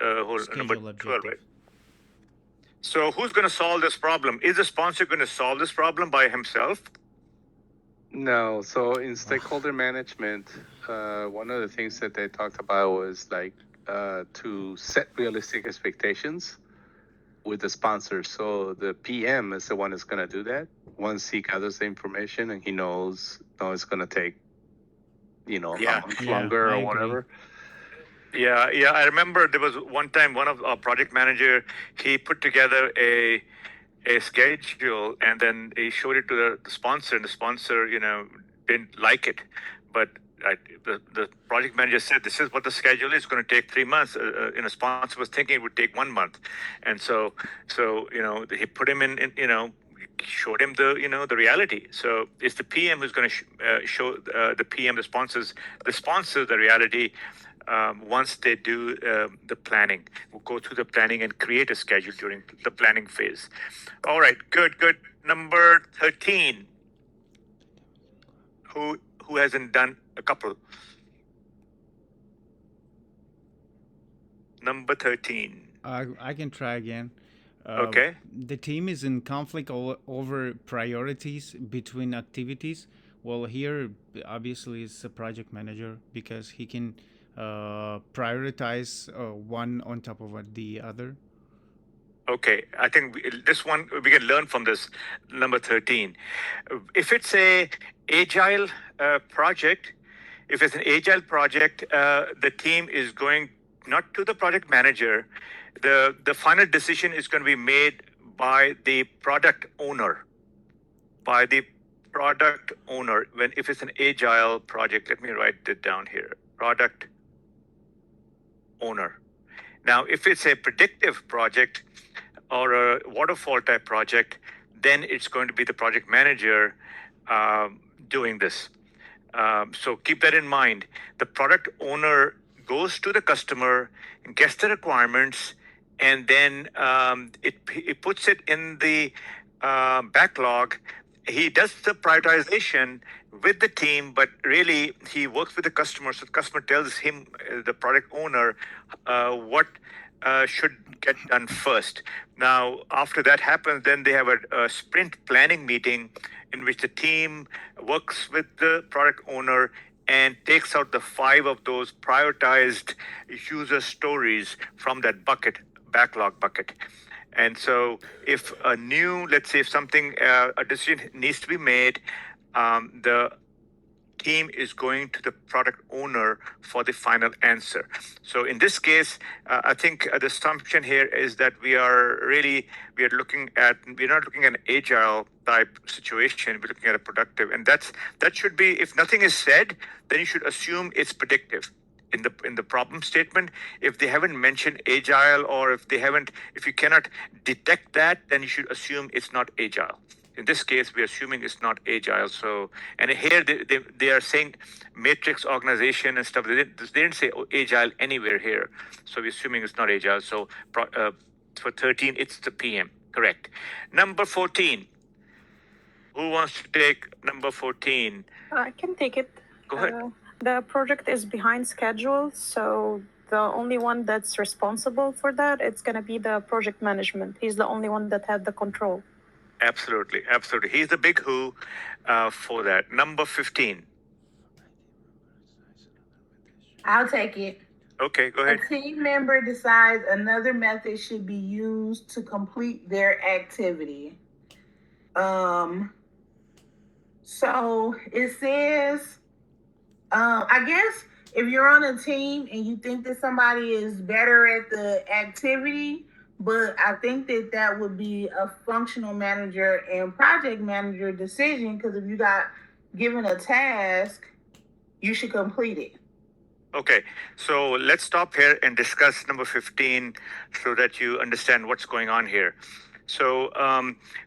Number 12, right? So who's going to solve this problem? Is the sponsor going to solve this problem by himself? No. So in stakeholder management, one of the things that they talked about was like to set realistic expectations with the sponsor. So the PM is the one that's going to do that. Once he gathers the information and he knows it's going to take, a month longer or whatever. Yeah. I remember there was one time one of our project manager, he put together a schedule and then he showed it to the sponsor, and the sponsor, didn't like it. But the project manager said, this is what the schedule is. It's going to take 3 months. Sponsor was thinking it would take 1 month. And so he put him in showed him the reality. So it's the PM who's going to show the PM, the sponsors the reality. Once they do the planning, we'll go through the planning and create a schedule during the planning phase. All right, good. Number 13. Who hasn't done a couple? Number 13. I can try again. Okay. The team is in conflict over priorities between activities. Well, here obviously it's a project manager because he can prioritize one on top of the other. Okay, I think this one we can learn from this number 13. If it's a agile project, the team is going not to the project manager. The final decision is going to be made by the product owner. If it's an agile project, let me write it down here. Product owner. Now, if it's a predictive project or a waterfall type project, then it's going to be the project manager doing this. So keep that in mind. The product owner goes to the customer, gets the requirements, and then it puts it in the backlog. He does the prioritization with the team, but really he works with the customer. So the customer tells him, the product owner, what should get done first. Now, after that happens, then they have a sprint planning meeting in which the team works with the product owner and takes out the 5 of those prioritized user stories from that backlog bucket. And so if a decision needs to be made, the team is going to the product owner for the final answer. So in this case, I think the assumption here is that we're not looking at an agile type situation. We're looking at a productive, and that should be, if nothing is said, then you should assume it's predictive. In the problem statement, if they haven't mentioned agile, or if you cannot detect that, then you should assume it's not agile. In this case, we're assuming it's not agile. So, and here they are saying matrix organization and stuff. They didn't say agile anywhere here. So we're assuming it's not agile. So for 13, it's the PM. Correct. Number 14. Who wants to take number 14? I can take it. Go ahead. The project is behind schedule, so the only one that's responsible for that, it's going to be the project management. He's the only one that had the control. Absolutely. He's the big who for that. Number 15. I'll take it. Okay, go ahead. A team member decides another method should be used to complete their activity. So it says, I guess if you're on a team and you think that somebody is better at the activity, but I think that that would be a functional manager and project manager decision, because if you got given a task, you should complete it. Okay, so let's stop here and discuss number 15 so that you understand what's going on here. So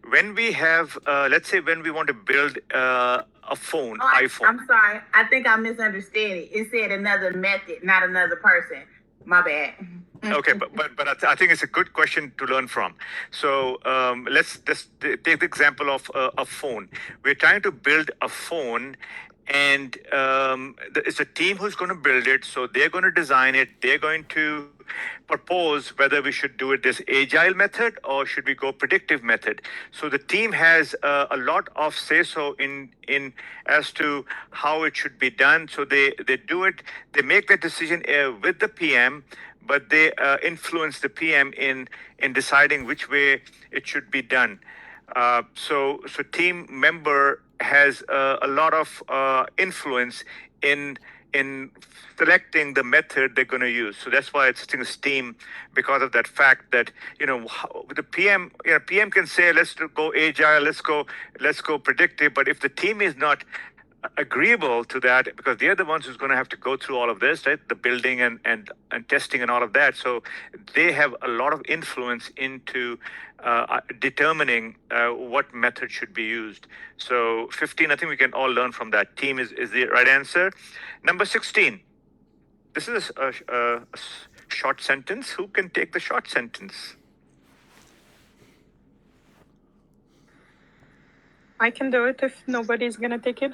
when we have, let's say when we want to build a phone, iPhone. I'm sorry. I think I misunderstood it. It said another method, not another person. My bad. Okay, but I think it's a good question to learn from. So let's just take the example of a phone. We're trying to build a phone, and it's a team who's going to build it. So they're going to design it. They're going to propose whether we should do it this agile method or should we go predictive method. So the team has a lot of say so in as to how it should be done. So they do it. They make the decision with the PM, but they influence the PM in deciding which way it should be done. So team member has a lot of influence in selecting the method they're going to use. So that's why it's sitting as team, because of that fact that the PM PM can say let's go agile, let's go predictive, but if the team is not agreeable to that, because they're the ones who's going to have to go through all of this, right? The building and testing and all of that. So they have a lot of influence into determining what method should be used. So 15, I think we can all learn from that. Team is the right answer. Number 16. This is a short sentence. Who can take the short sentence? I can do it if nobody's gonna take it.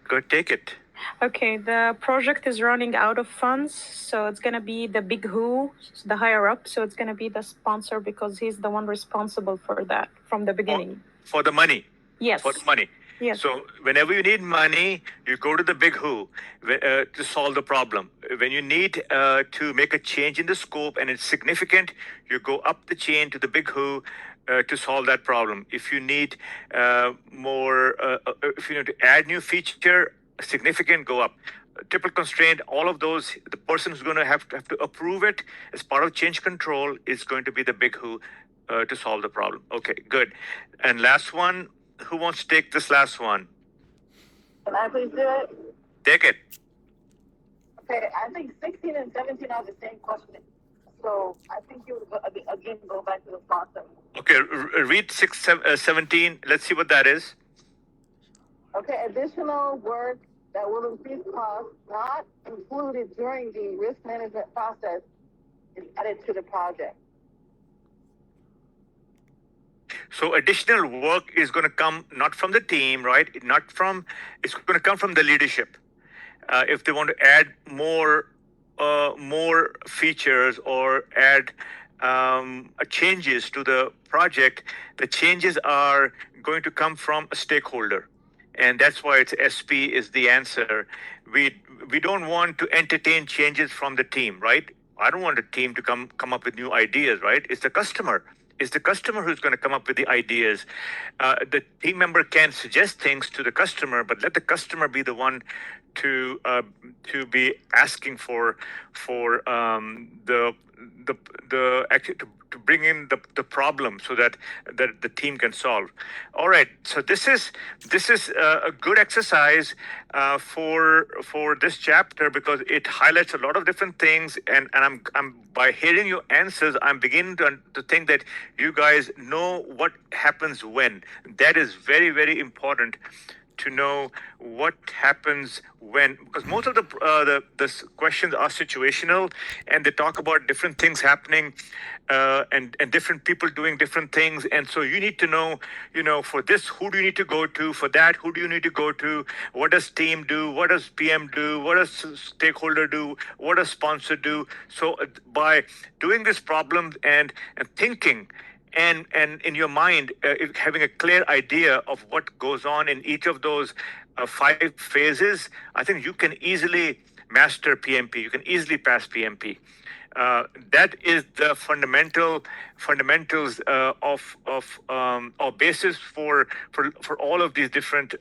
Go take it. Okay, the project is running out of funds, so it's gonna be the big who, the higher up. So it's gonna be the sponsor because he's the one responsible for that from the beginning. For the money. Yes. For the money. Yes. So whenever you need money, you go to the big who to solve the problem. When you need to make a change in the scope and it's significant, you go up the chain to the big who to solve that problem. If you need more, if you need to add new feature, significant, go up. Triple constraint, all of those, the person who's going to have to approve it as part of change control is going to be the big who to solve the problem. Okay, good. And last one, who wants to take this last one? Can I please do it? Take it. Okay, I think 16 and 17 are the same question. So I think you would again go back to the sponsor. Okay, read 17. Let's see what that is. Okay, additional work that will increase costs not included during the risk management process is added to the project. So additional work is going to come not from the team, right? It's going to come from the leadership. If they want to add more features or add changes to the project, the changes are going to come from a stakeholder. And that's why it's SP is the answer. We don't want to entertain changes from the team, right? I don't want a team to come up with new ideas, right? It's the customer. It's the customer who's going to come up with the ideas. The team member can suggest things to the customer, but let the customer be the one to be asking for to bring in the problem so that the team can solve. All right, so this is a good exercise for this chapter because it highlights a lot of different things, and I'm by hearing your answers, I'm beginning to think that you guys know what happens when. That is very, very important to know what happens when, because most of the questions are situational and they talk about different things happening and different people doing different things. And so you need to know, for this, who do you need to go to? For that, who do you need to go to? What does team do? What does PM do? What does stakeholder do? What does sponsor do? So by doing this problem and thinking, and in your mind, having a clear idea of what goes on in each of those 5 phases, I think you can easily master PMP. You can easily pass PMP. That is the fundamentals or basis for all of these different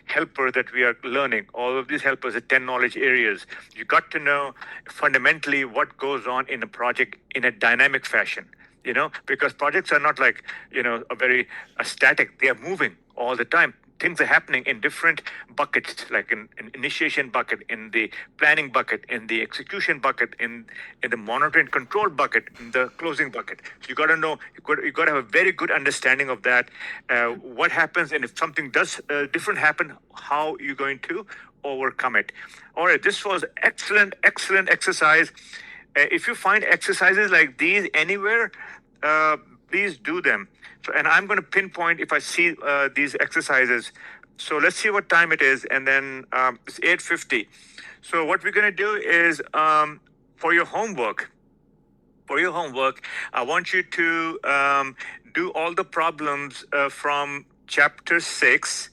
helpers that we are learning. All of these helpers are 10 knowledge areas. You got to know fundamentally what goes on in a project in a dynamic fashion. Because projects are not like a static. They are moving all the time. Things are happening in different buckets, like in initiation bucket, in the planning bucket, in the execution bucket, in the monitor and control bucket, in the closing bucket. So you got to know, you got to have a very good understanding of that. What happens, and if something does different happen, how you're going to overcome it. All right, this was excellent exercise. If you find exercises like these anywhere, please do them. So, and I'm going to pinpoint if I see these exercises. So let's see what time it is, and then it's 8:50. So what we're going to do is for your homework, I want you to do all the problems from chapter 6.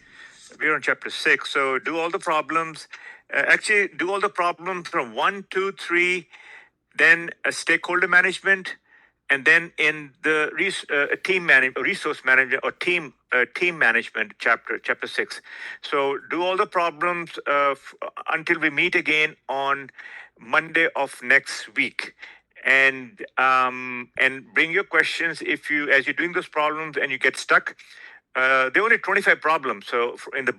We're on chapter 6, so do all the problems. Actually, do all the problems from 1, 2, 3, then stakeholder management, and then in the resource manager or team management chapter 6. So do all the problems until we meet again on Monday of next week. And bring your questions as you're doing those problems and you get stuck. There are only 25 problems. So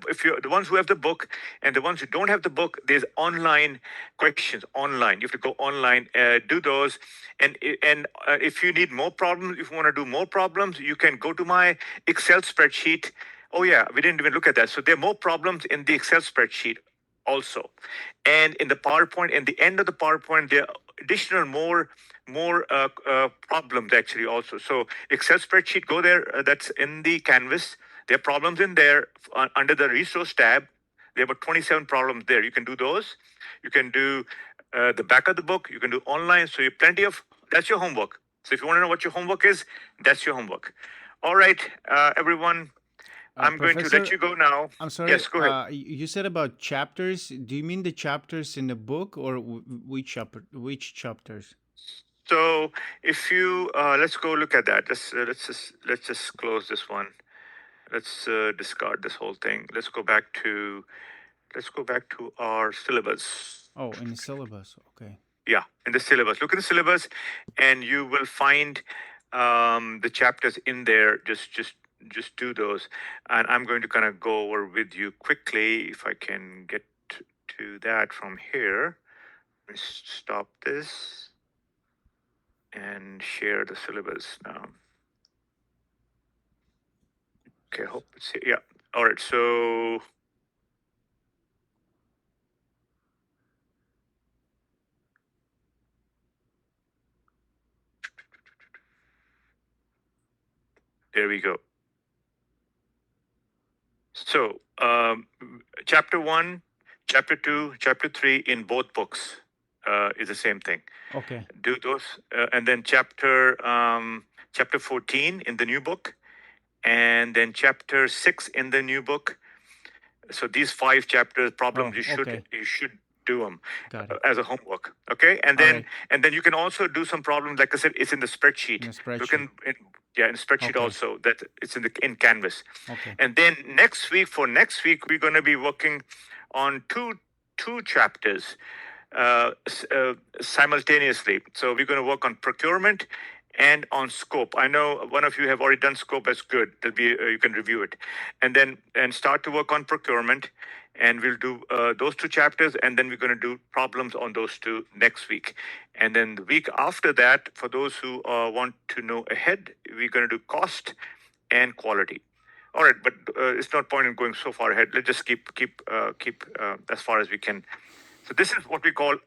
if you're the ones who have the book and the ones who don't have the book, there's online questions online. You have to go online, do those. And if you need more problems, if you want to do more problems, you can go to my Excel spreadsheet. Oh yeah, we didn't even look at that. So there are more problems in the Excel spreadsheet also. And in the PowerPoint, in the end of the PowerPoint, there are additional more problems actually also. So Excel spreadsheet, go there. That's in the Canvas. There are problems in there under the resource tab. There are about 27 problems there. You can do those. You can do the back of the book. You can do online. So you have plenty of. That's your homework. So if you want to know what your homework is, that's your homework. All right, everyone. I'm going to let you go now. I'm sorry. Yes, go ahead. You said about chapters. Do you mean the chapters in the book, or which chapters? So if you let's go look at that. Let's just close this one. Let's discard this whole thing. Let's go back to our syllabus. Oh, in the syllabus. Okay. Yeah, in the syllabus. Look at the syllabus, and you will find the chapters in there. Just do those, and I'm going to kind of go over with you quickly if I can get to that from here. Let me stop this and share the syllabus now. Okay, hope it's here. Yeah. All right. So there we go. So chapter 1, chapter 2, chapter 3 in both books is the same thing. Okay. Do those, and then chapter 14 in the new book, and then chapter 6 in the new book. So these 5 chapters problems you should do them as a homework. Okay, and then you can also do some problems. Like I said, it's in the spreadsheet. You can in the spreadsheet also that it's in Canvas. Okay. And then next week we're going to be working on two chapters simultaneously. So we're going to work on procurement and on scope. I know one of you have already done scope. That's good. That'll be you can review it, and start to work on procurement. And we'll do those 2 chapters, and then we're going to do problems on those 2 next week. And then the week after that, for those who want to know ahead, we're going to do cost and quality. All right, but it's not point in going so far ahead. Let's just keep as far as we can. So this is what we call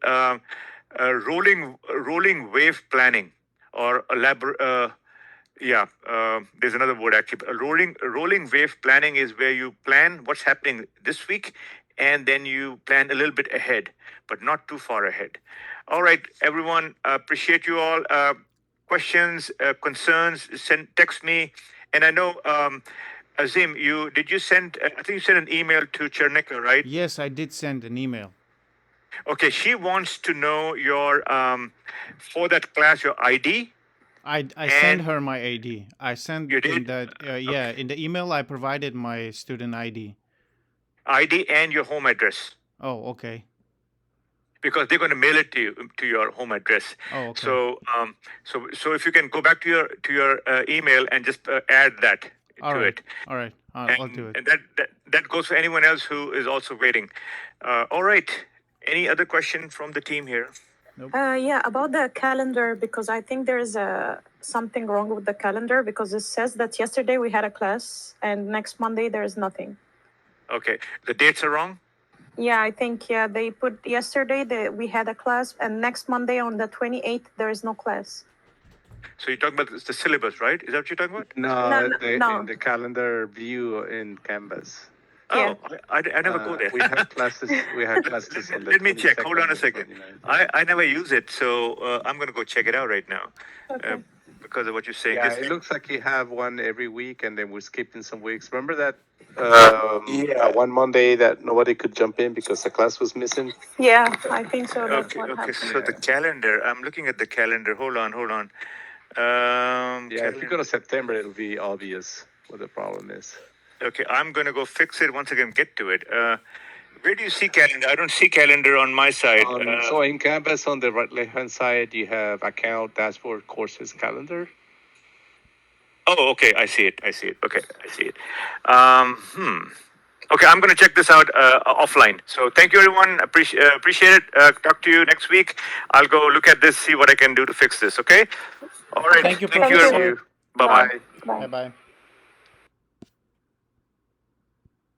rolling wave planning, or there's another word actually. A rolling wave planning is where you plan what's happening this week, and then you plan a little bit ahead, but not too far ahead. All right, everyone. Appreciate you all. Questions, concerns? Text me. And I know, Azim, did you send? I think you sent an email to Chernica, right? Yes, I did send an email. Okay, she wants to know your for that class your ID. I sent her my ID. I sent You did? in the in the email I provided my student ID. ID and your home address. Oh, okay. Because they're going to mail it to your home address. Oh, okay. So if you can go back to your email and just add that to it. All right. I'll do it. And that goes for anyone else who is also waiting. All right. Any other question from the team here? Nope. Yeah, about the calendar, because I think there's something wrong with the calendar, because it says that yesterday we had a class and next Monday there is nothing. Okay. The dates are wrong? Yeah, I think, they put yesterday that we had a class and next Monday on the 28th, there is no class. So you're talking about the syllabus, right? Is that what you're talking about? No. In the calendar view in Canvas. Yeah. Oh, I never go there. We have classes. On the Let me check. Hold on a 22nd, second. 29th. I never use it, so I'm going to go check it out right now. Okay. Because of what you're saying. Yeah, it looks like you have one every week, and then we're skipping some weeks. Remember that one Monday that nobody could jump in because the class was missing? Yeah, I think so. That's Okay, what okay. happened. So the calendar. I'm looking at the calendar. Hold on. Yeah, if you go to September, it'll be obvious what the problem is. Okay, I'm going to go fix it once again. Get to it. Where do you see calendar? I don't see calendar on my side. So in Canvas, on the right left-hand side, you have account, dashboard, courses, calendar. Oh, okay. I see it. Okay, I see it. Okay, I'm going to check this out offline. So thank you, everyone. Appreciate it. Talk to you next week. I'll go look at this, see what I can do to fix this. Okay. All right. Thank you, Thank you, Professor. everyone. Bye-bye. Bye. Bye-bye.